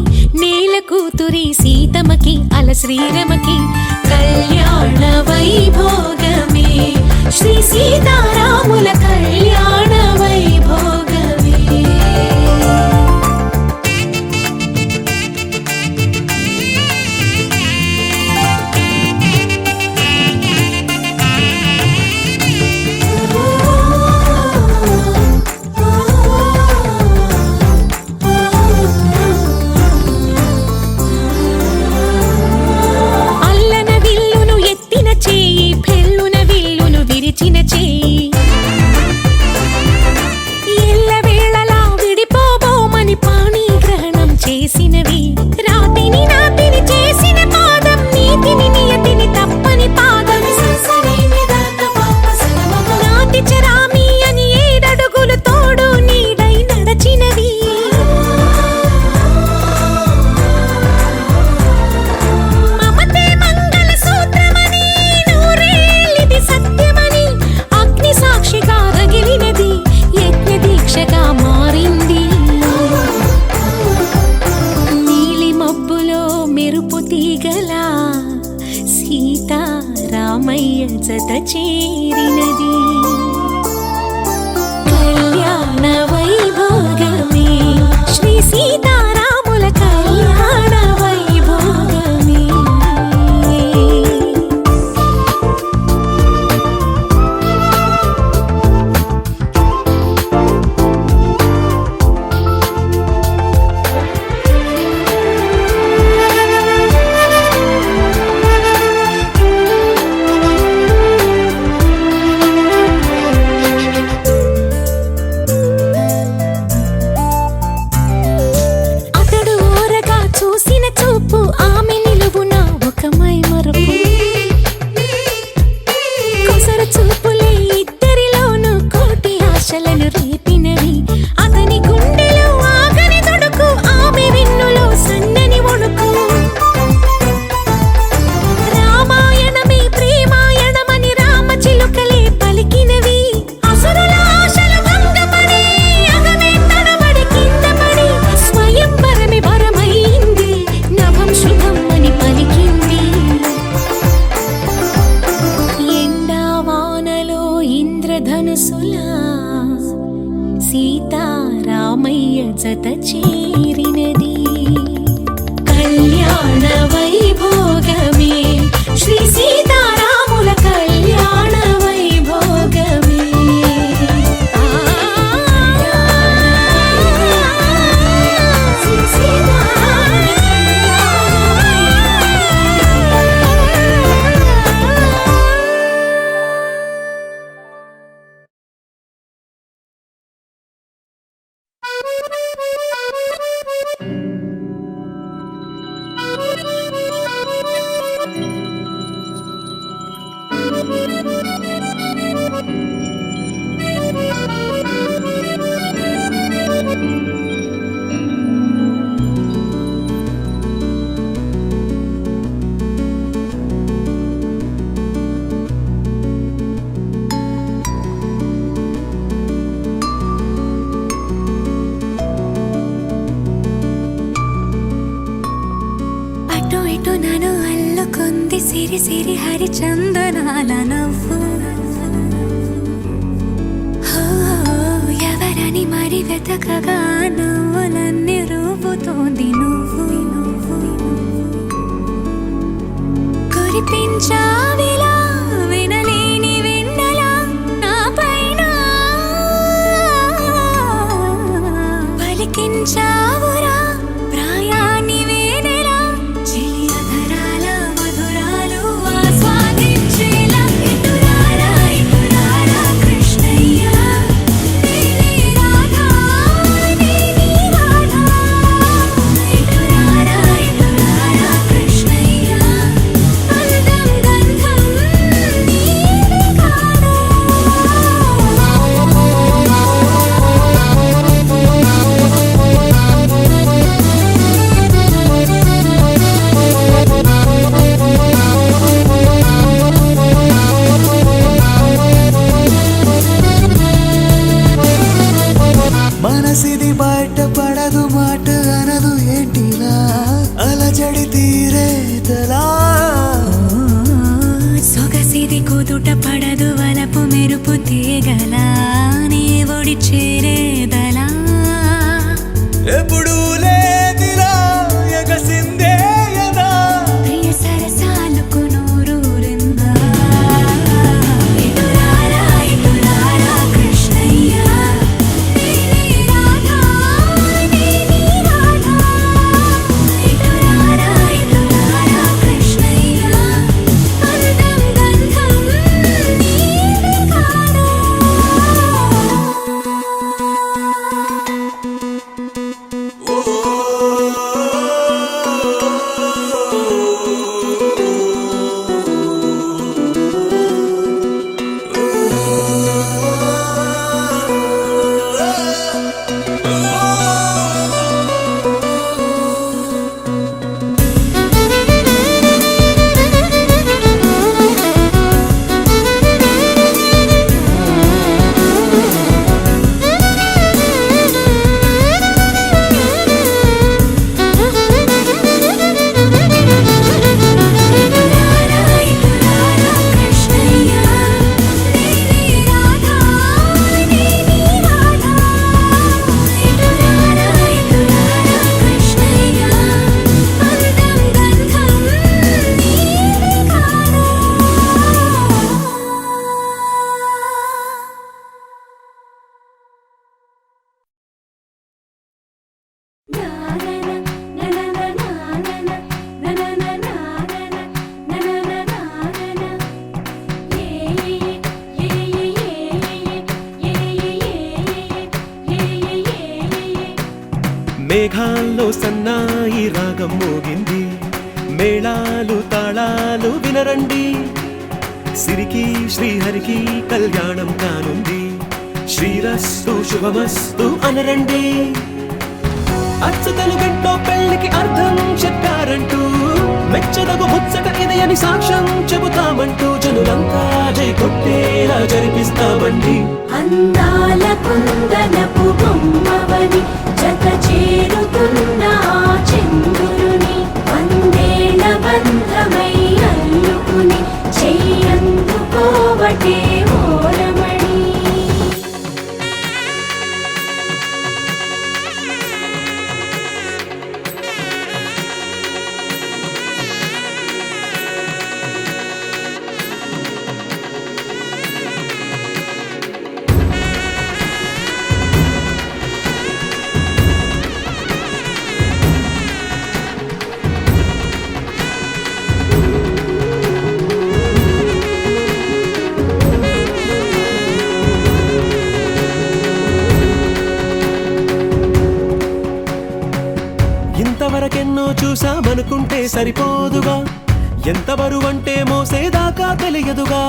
నేల కూతురి సీతమ్మకి అల శ్రీరమకి కళ్యాణ వైభోగమే శ్రీ సీతారాముల కళ్యాణ వైభోగమే సీతారామయ్య జత చేరినది కళ్యాణ వైభోగమే శ్రీ సీతారాముల కళ్యాణ వైభోగమే సీతారామయ్య జత చేరినది కళ్యాణ వైభోగమే శ్రీ సీతారాముల కళ్యాణ వైభోగమే సిరి సిరి హరిచందనాల నవ్వు ఎవరని మరి వెతకగా నవ్వులన్నీ రూపుతోంది నువ్వు కురిపించావిలా వినలేని వెన్నెలా నా పైన పలికించావురా ప్రాయాన్ని వేనెలా చెలియధరాల మధురాలు ఆస్వాదించేలా ఇటురారా ఇటురారా కృష్ణయ్య నీలి రాధా నీలి రాధా ఇటురారా ఇటురారా కృష్ణయ్య అందం గంధం నీది కాదా
మనసిది బయట పడదు మాట అనదు ఏంటిలా అలజడి తీరేతలా
సొగసిది కుదుట పడదు వలపు మెరుపు తీగలా నీ ఒడి చేరేదలా
ఎప్పుడు లేదిలా ఎగసిందే యదా
ప్రియ సరసాలకు నూరూరిందా ఇటురారా ఇటురారా కృష్ణయ్య నీలి రాధా నీలి రాధా ఇటురారా ఇటురారా కృష్ణయ్య అందం గంధం నీది కాదా ఇటురారా ఇటురారా కృష్ణయ్య నీలి రాధా నీలి రాధా ఇటురారా ఇటురారా కృష్ణయ్య అందం గంధం నీది కాదా
మేఘాల్లో సన్నాయి రాగం మోగింది మేళాలు తాళాలు వినరండి సిరికి శ్రీహరికి కళ్యాణం కానుంది శ్రీరస్తు శుభమస్తు అనరండి అచ్చతలు గంటో పెళ్లికి అర్థం చెప్పారంటూ మెచ్చదగు ముచ్చట ఇది అని సాక్ష్యం చెబుతామంటూ జనులంతా జై కొట్టేలా జరిపిస్తామండి
అందాల కుందనపు బొమ్మవని జత చేరుతున్న ఆ చంద్రుని వందేళ్ల బంధమై అల్లుకుని చెయ్యందుకోవటే ఓరమణి
ఇంతవరకెన్నో చూసామనుకుంటే సరిపోదుగా ఎంత బరువంటే మోసేదాకా తెలియదుగా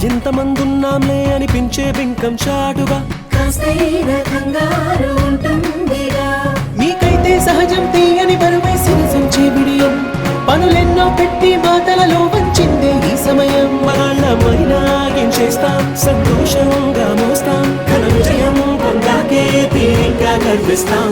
ఇంతమందున్నాంలే అనిపించే బింకం చాటుగా
కాస్తైన కంగారు ఉంటుందిగా
మీకైతే సహజం తీయని బరువై సిరసించే బిడియం పనులెన్నో పెట్టి మాటలలో వంచిందే ఈ సమయం వాళ్ళమైనా ఏం చేస్తాం సంతోషంగా మోస్తాం ఘన విజయం పొందాకే తీరిగ్గా కనిపిస్తాం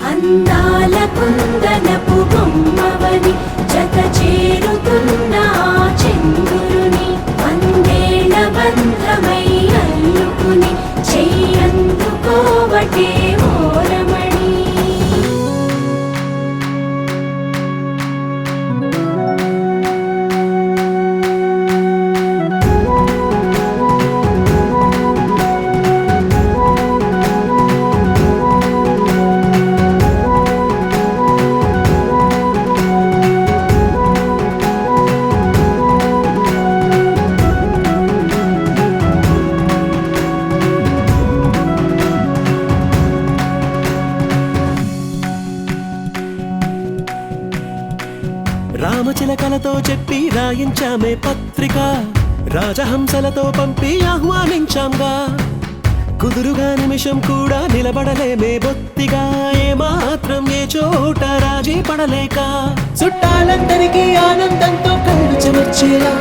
అందాల కుందనపు బొమ్మవని జత చేరుతున్న ఆ చంద్రుని వందేళ్ల బంధమై అల్లుకుని చెయ్యందుకోవటే ఓరమణి
రామచిలకలతో చెప్పి రాయించామే పత్రిక, రాజహంసలతో పంపి ఆహ్వానించాంగా. కుదురుగా నిమిషం కూడా నిలబడలేమే బొత్తిగా, ఏ మాత్రం ఏ చోట రాజీ పడలేక. చుట్టాలందరికీ ఆనందంతో కళ్ళు చెమర్చేలా,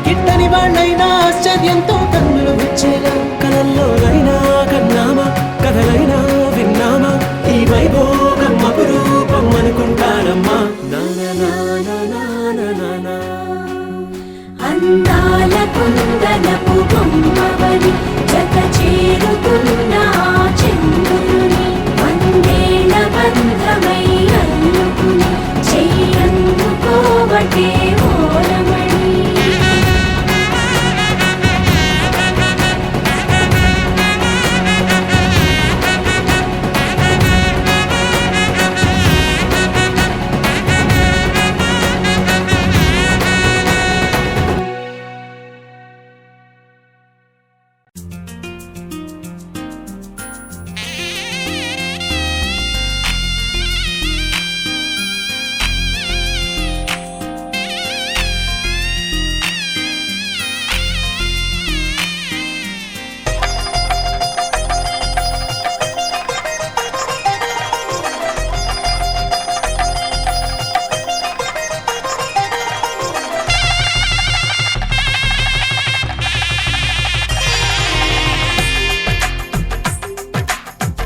గిట్టని వాళ్ళైనా ఆశ్చర్యంతో కన్నులు విచ్చేలా. కలల్లోనైనా కన్నామా, కథలైనా విన్నామా, ఈ వైభోగం అపురూపం అనుకుంటారమ్మా.
అందాల కుందనపు బొమ్మవని జత చేరుతున్న ఆ చంద్రుని, వందేళ్ల బంధమై అల్లుకుని చెయ్యందుకోవటే ఓరమణి.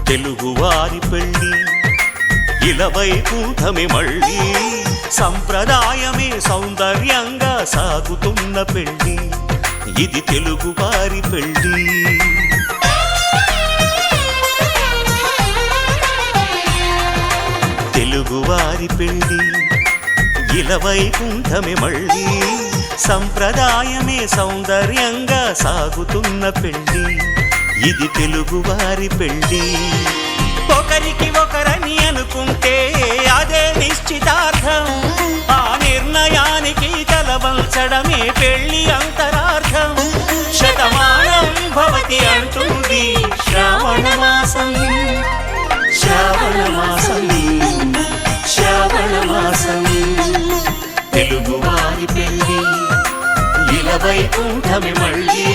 తెలుగువారి పెళ్ళి ఇలవైకుంఠమే మళ్ళీ, సంప్రదాయమే సౌందర్యంగా సాగుతున్న పెళ్ళి, ఇది తెలుగువారి పెళ్ళి. తెలుగువారి పెళ్ళి ఇలవైకుంఠమే మళ్ళీ, సంప్రదాయమే సౌందర్యంగా సాగుతున్న పెళ్ళి, ఇది తెలుగువారి పెళ్ళి. ఒకరికి ఒకరని అనుకుంటే అదే నిశ్చితార్థం, ఆ నిర్ణయానికి తలవంచడమే పెళ్ళి అంతరార్థం. శతమానం భవతి అంటుంది శ్రావణ మాసం, శ్రావణ మాసం, శ్రావణ మాసం. తెలుగువారి పెళ్ళి ఇలవైకుంఠమే మళ్ళీ,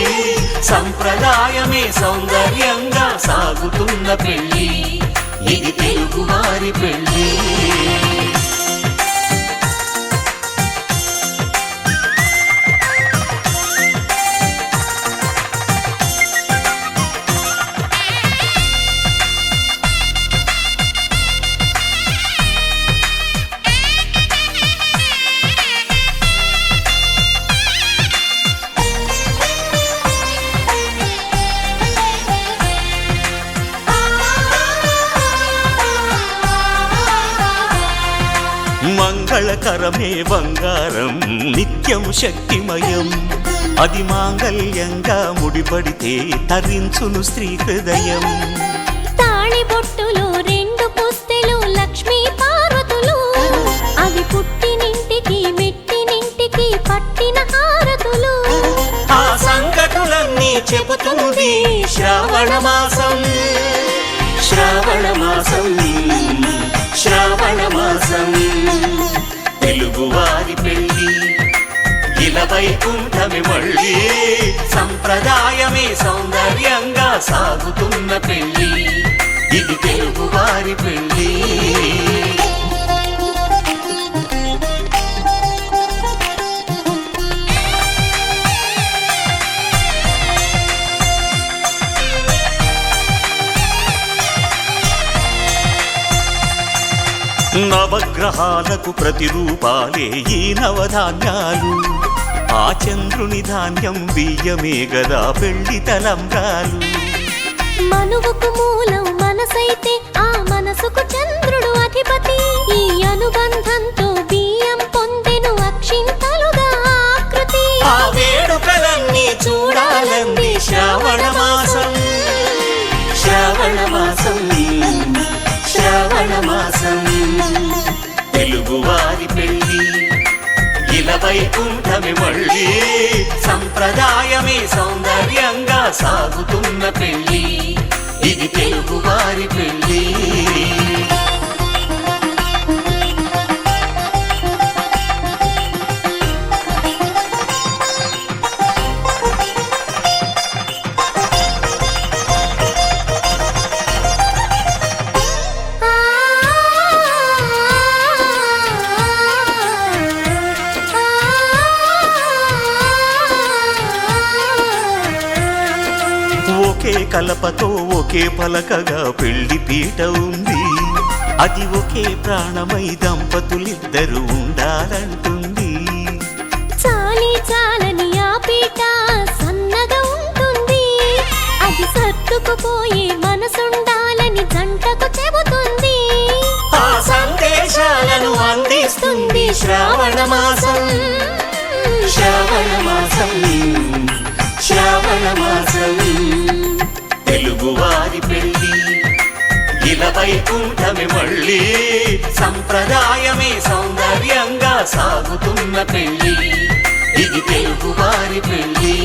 సంప్రదాయమే సౌందర్యంగా సాగుతున్న పెళ్ళి, ఇది తెలుగువారి పెళ్ళి. మంగళకరమే బంగారం నిత్యం శక్తిమయం, అది మాంగళ్యంగా ముడిపడితే తరించును స్త్రీ హృదయం.
తాళిబొట్టులు రెండు పుస్తెలు లక్ష్మీ పార్వతులు, అవి పుట్టినింటికి మెట్టినింటికి పట్టిన హారతులు.
ఆ సంగతులన్నీ చెబుతుంది శ్రావణ మాసం, శ్రావణ మాసం, శ్రావణ మాసం. తెలుగువారి పెళ్ళి ఇలవైకుంఠమే మళ్ళీ, సంప్రదాయమే సౌందర్యంగా సాగుతున్న పెళ్ళి, ఇది తెలుగువారి పెళ్ళి. నవగ్రహాలకు ప్రతిరూపాలే ఈ నవధాన్యాలు, ఆ చంద్రుని ధాన్యం బియ్యమే గదా పెళ్లి తలంబ్రాలు.
మనువుకు మూలం మనసైతే ఆ మనసుకు చంద్రుడు అధిపతి, ఈ అనుబంధంతో బియ్యం పొందెను అక్షింతలుగా ఆకృతి.
ఆ వేడుకలన్నీ చూడాలంది శ్రావణ మాసం, శ్రావణ మాసం, శ్రావణ మాసం. తెలుగువారి పెళ్ళి ఇలవైకుంఠమే మళ్ళీ, సంప్రదాయమే సౌందర్యంగా సాగుతున్న పెళ్ళి, ఇది తెలుగువారి పెళ్ళి. కలపతో ఒకే పలకగా పెళ్లి పీట ఉంది. అది ఒకే ప్రాణమై దంపతులిద్దరు ఉండాలంటుంది.
చాలి చాలని ఆ పీట సన్నగా ఉంటుంది. అది సర్దుకుపోయే మనసుండాలని జంటకు చెబుతుంది.
ఆ సందేశాలను అందిస్తుంది శ్రావణ మాసం. శ్రావణ మాసం, శ్రావణ మాసం. తెలుగువారి పెళ్లి ఇలా వైకుంఠమే మళ్ళీ. సంప్రదాయమే సౌందర్యంగా సాగుతున్న పెళ్లి. ఇది తెలుగువారి పెళ్లి.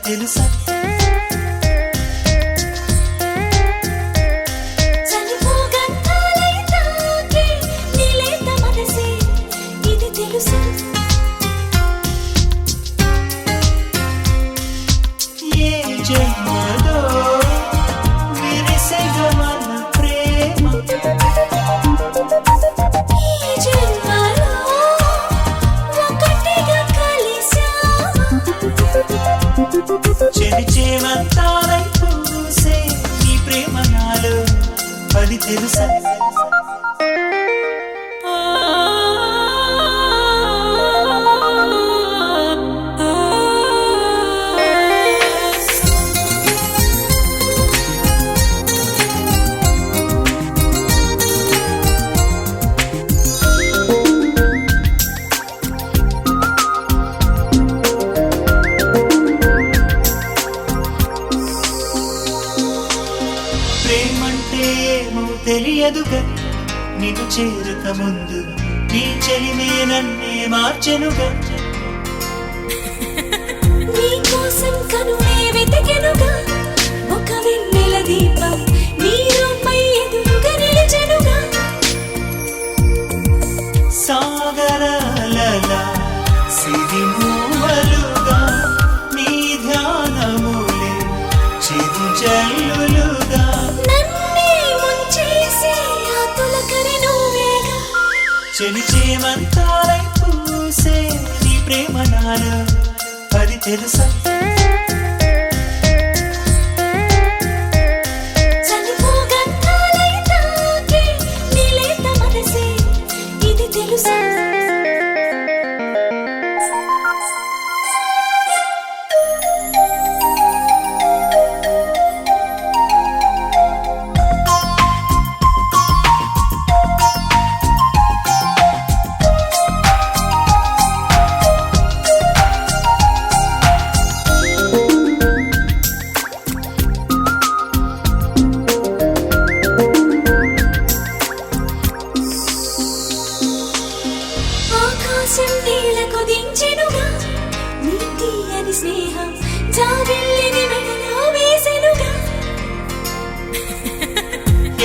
తెలుసా? ఏ జన్మలో విరిసెగా మన ప్రేమ, చెరిచేమంతారై పూసే ఈ ప్రేమ నాలో అది తెలుసా? తెలియదుగా నీకు చేరుక ముందు నీ చెలిమే నన్నే మార్చెనుగా.
నీ కోసం కనులే వెతికెనుగా, ఒక వెన్నెల దీపం నీ రూపై ఎదురుగా నిలిచెనుగా.
సాగరాలలా సిరిమూవలుగా నీ ధ్యానములే చిరుజల్లులుగా చెలిచేమంతారై పూసే నీ ప్రేమ నాలో అది తెలుసా?
ఇది తెలుసా?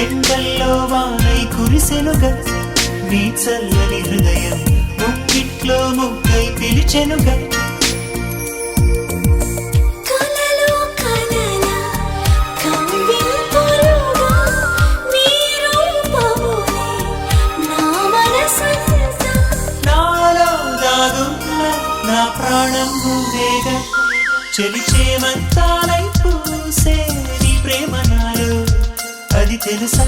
ఎండల్లో వానై కురిసెనుగా నీ చల్లని హృదయం ముక్కిట్లో ముక్కై పిలిచెనుగా. నాలో దాగున్న నా ప్రాణం నువ్వేగా చెలిచేమంతాలై పూసే నీ ప్రేమ నాలో అది తెలుసా?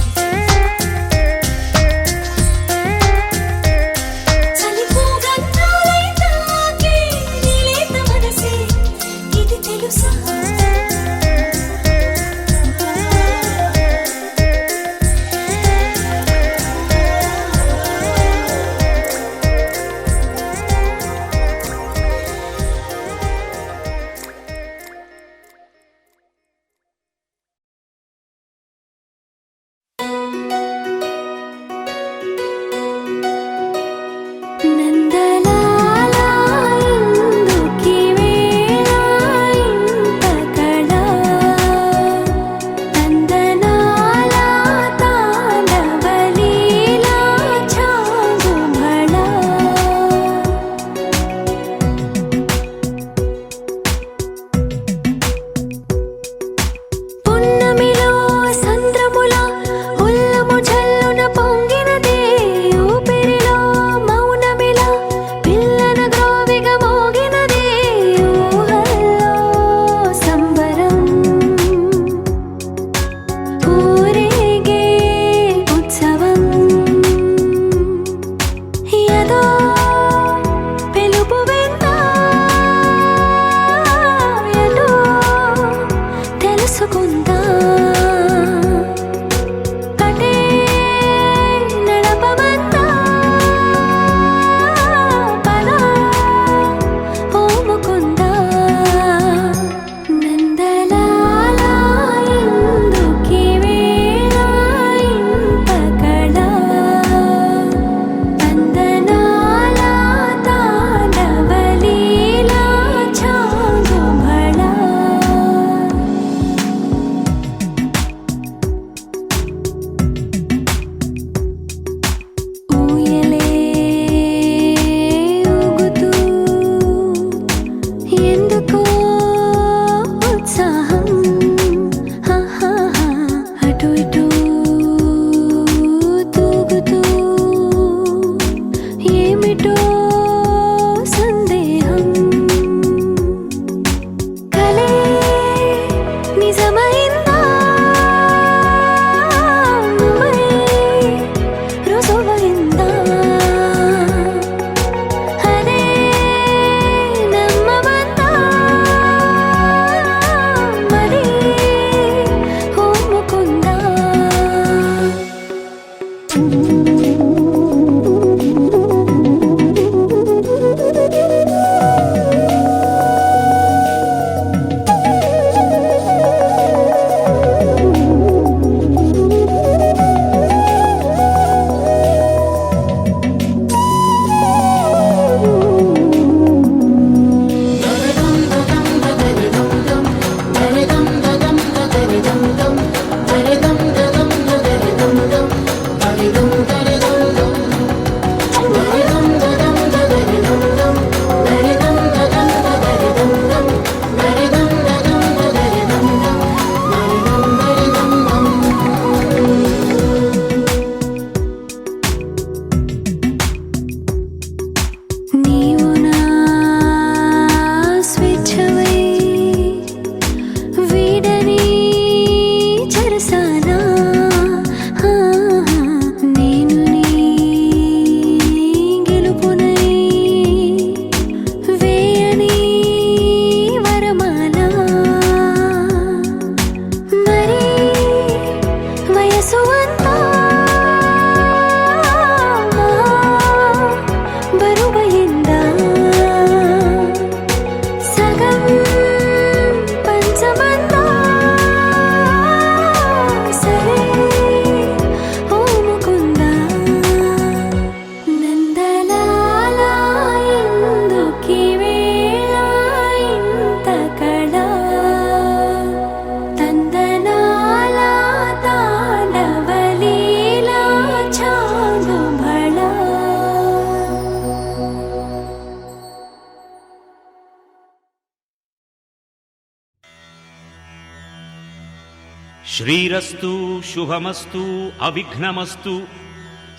శ్రీరస్తు శుభమస్తు అవిఘ్నమస్తు.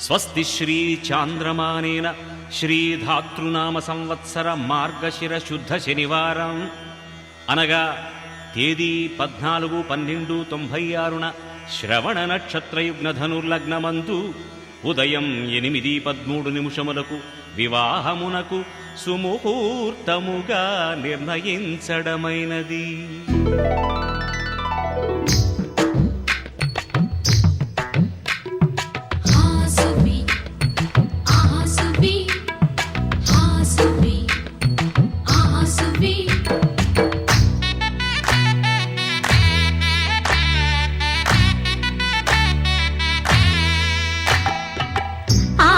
స్వస్తి శ్రీ చాంద్రమానేన శ్రీధాతృనామ సంవత్సర మార్గశిర శుద్ధ శనివారం అనగా తేదీ 14/12/96 శ్రవణ నక్షత్రయుగ్న ధనుర్లగ్నమందు ఉదయం 8:13 వివాహమునకు సుముహూర్తముగా నిర్ణయించడమైనది.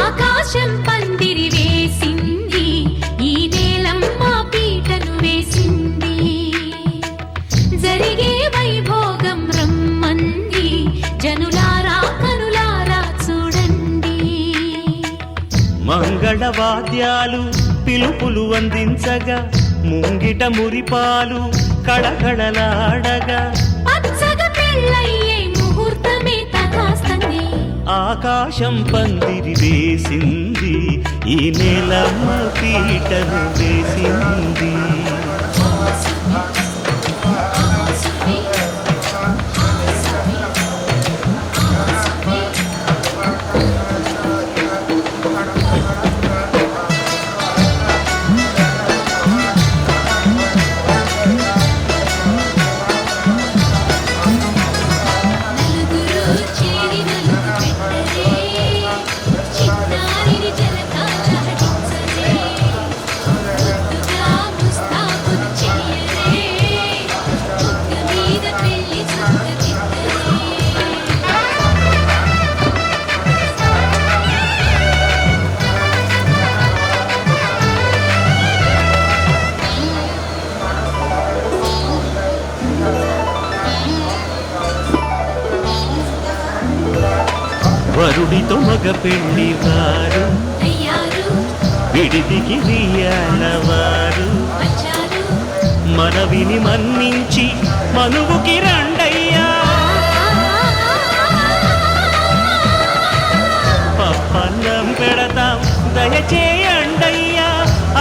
ఆకాశం పందిరి వేసింది, ఈ నేలమ్మ పీటను వేసింది. జరిగే వైభోగం రమ్మంది, జనులారా కనులారా చూడండి.
మంగళవాద్యాలు పిలుపులు అందించగా, ముంగిట మురిపాలు కళకళలాడగా,
పచ్చగా పెళ్ళయ్యే ముహూర్తమే తథాస్తంది.
ఆకాశం పందిరి వేసింది, ఈ నేలమ్మ పీటను వేసింది. వరుడితో మగ పెళ్లి వారు విడిదికి వియ్యాలవారు, మనవిని మన్నించి మనువుకి రండయ్యా. పప్పన్నం పెడతాం దయచేయండయ్యా,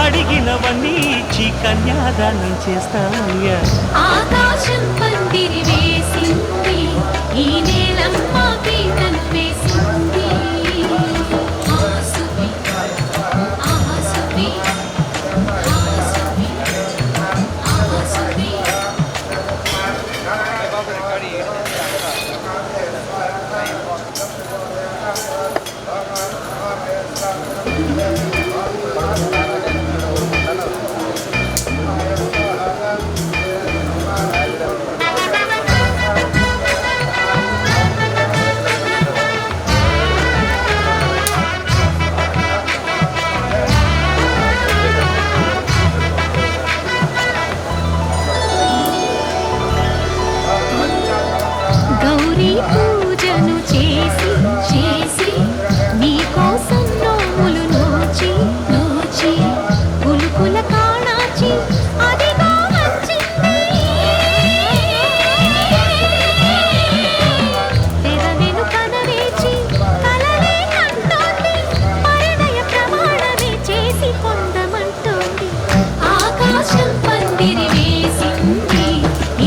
అడిగినవన్నీ ఇచ్చి కన్యాదానం చేస్తామయ్యా.
ఆకాశం పందిరి వేసింది, ఈ నేలమ్మ పీటను వేసింది. ఆసువి ఆసువి ఆసువి ఆసువి. గౌరీ పూజను చేసి చేసి, నీకోసం నోములు నోచి నోచి, పులుకుల కాణాచి అదిగో వచ్చింది. తెర వెనుకన వేచి కలలే కంటోంది, పరిణయ ప్రమాణమే చేసి పొందమంటోంది. ఆకాశం పందిరి వేసింది,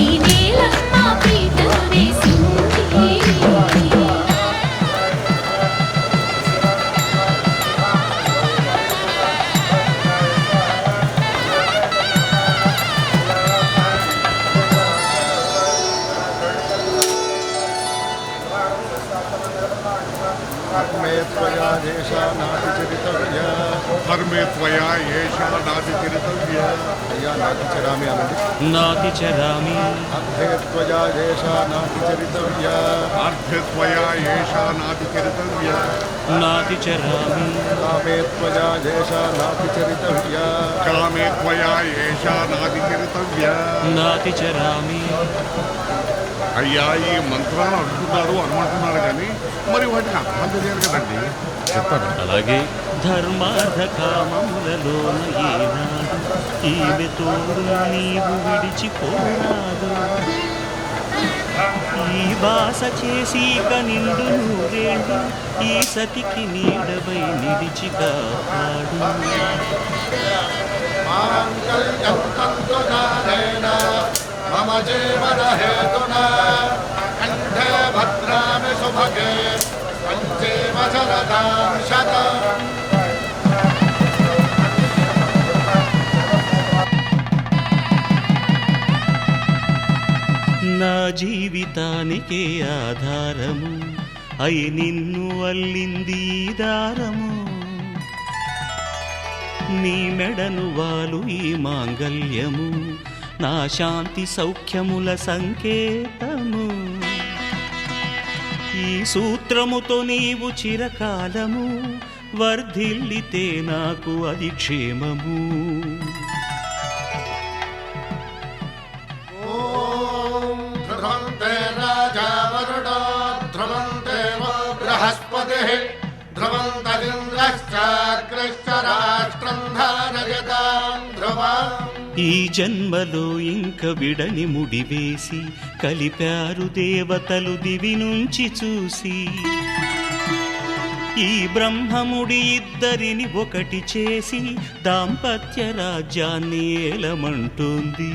ఈ నేలమ్మ పీటను వేసింది.
ధర్మే త్వయా ఏషా నాతిచరితవ్య. అయ్యా నాతిచరామి అనండి.
నాతిచరామి
అర్ధేత్వయా ఏషా నాతిచరితవ్య. అర్ధత్వయా ఏషా నాతిచరితవ్య.
నాతిచరామి
కామే త్వయా ఏషా నాతిచరితవ్య. కామే త్వయా ఏషా నాతిచరితవ్య.
నాతిచరామి.
అయ్యా ఈ మంత్రాలు అనుకుంటున్నారు అనుకుంటున్నారు కానీ మరి వాటికి అర్థం తెలియాలి కదండి, చెప్తాను.
అలాగే ధర్మార్థ కామములలోన ఏనాడు ఈమె తోడు నీవు విడిచిపోరాదు. ఈ బాస చేసి నిండు నూరేళ్ళు ఈ సతికి నీడవై నిలిచి కాపాడు
మమ జీవన హేతునా కంఠే భద్రామి శుభగే పంచేమ శరదాం శతం.
నా జీవితానికే ఆధారము అయి నిన్ను అల్లింది ఈ దారము నీ మెడను వాలు ఈ మాంగల్యము నా శాంతి సౌఖ్యముల సంకేతము ఈ సూత్రముతో నీవు చిరకాలము వర్ధిల్లితే నాకు అది క్షేమము
ధ్రువంతే రాజా వరుడో ధ్రువంతే బృహస్పతి ధ్రువంతరింద్రశ్చాగ్రశ్చ రాష్ట్రం ధారయతాం ధ్రువం.
ఈ జన్మలో ఇంక విడని ముడివేసి కలిపారు దేవతలు దివి నుంచి చూసి ఈ బ్రహ్మముడి ఇద్దరిని ఒకటి చేసి దాంపత్య రాజ్యాన్ని ఏలమంటోంది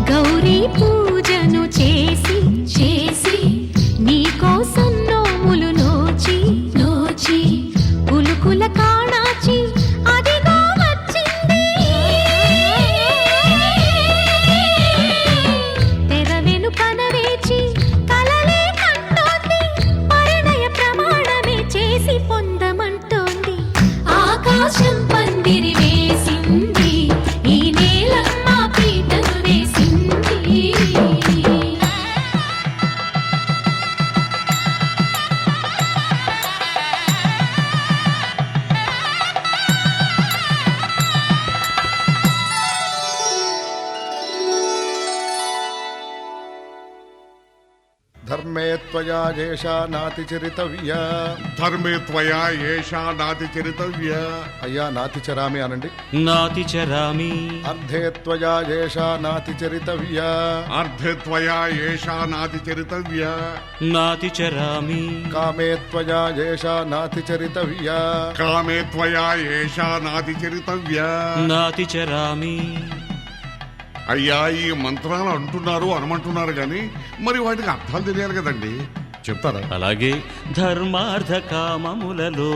గౌరీ పూజను చేసి చేసి నీకోసం నోములు నోచి నోచి ఉలుకుల కాణాచి అదిగో వచ్చింది తెర వెనుకన వేచి కలలే కంటోంది పరిణయ ప్రమాణమే చేసి పొందమంటోంది ఆకాశం పందిరి వేసింది ఈ నేలమ్మ పీటను వేసింది
ధర్మే త్వయా ఏషా నాతి చరితవ్య.
ధర్మే త్వయా ఏషా నాతి చరితవ్య.
అయ్యా నాతి చరామి అనండి.
నాతి చరామి
అర్ధే త్వయా ఏషా నాతి చరితవ్య.
అర్ధే త్వయా ఏషా నాతి చరితవ్య.
నాతి చరామి
కామే త్వయా ఏషా నాతి చరితవ్య.
కామే త్వయా ఏషా నాతి చరితవ్య.
నాతి చరామి
అయ్యా ఈ మంత్రాలు అంటున్నారు అనమంటున్నారు కానీ మరి వాటికి అర్థాలు తెలియాలి కదండి, చెప్తారా?
అలాగే ధర్మార్థ కామములలో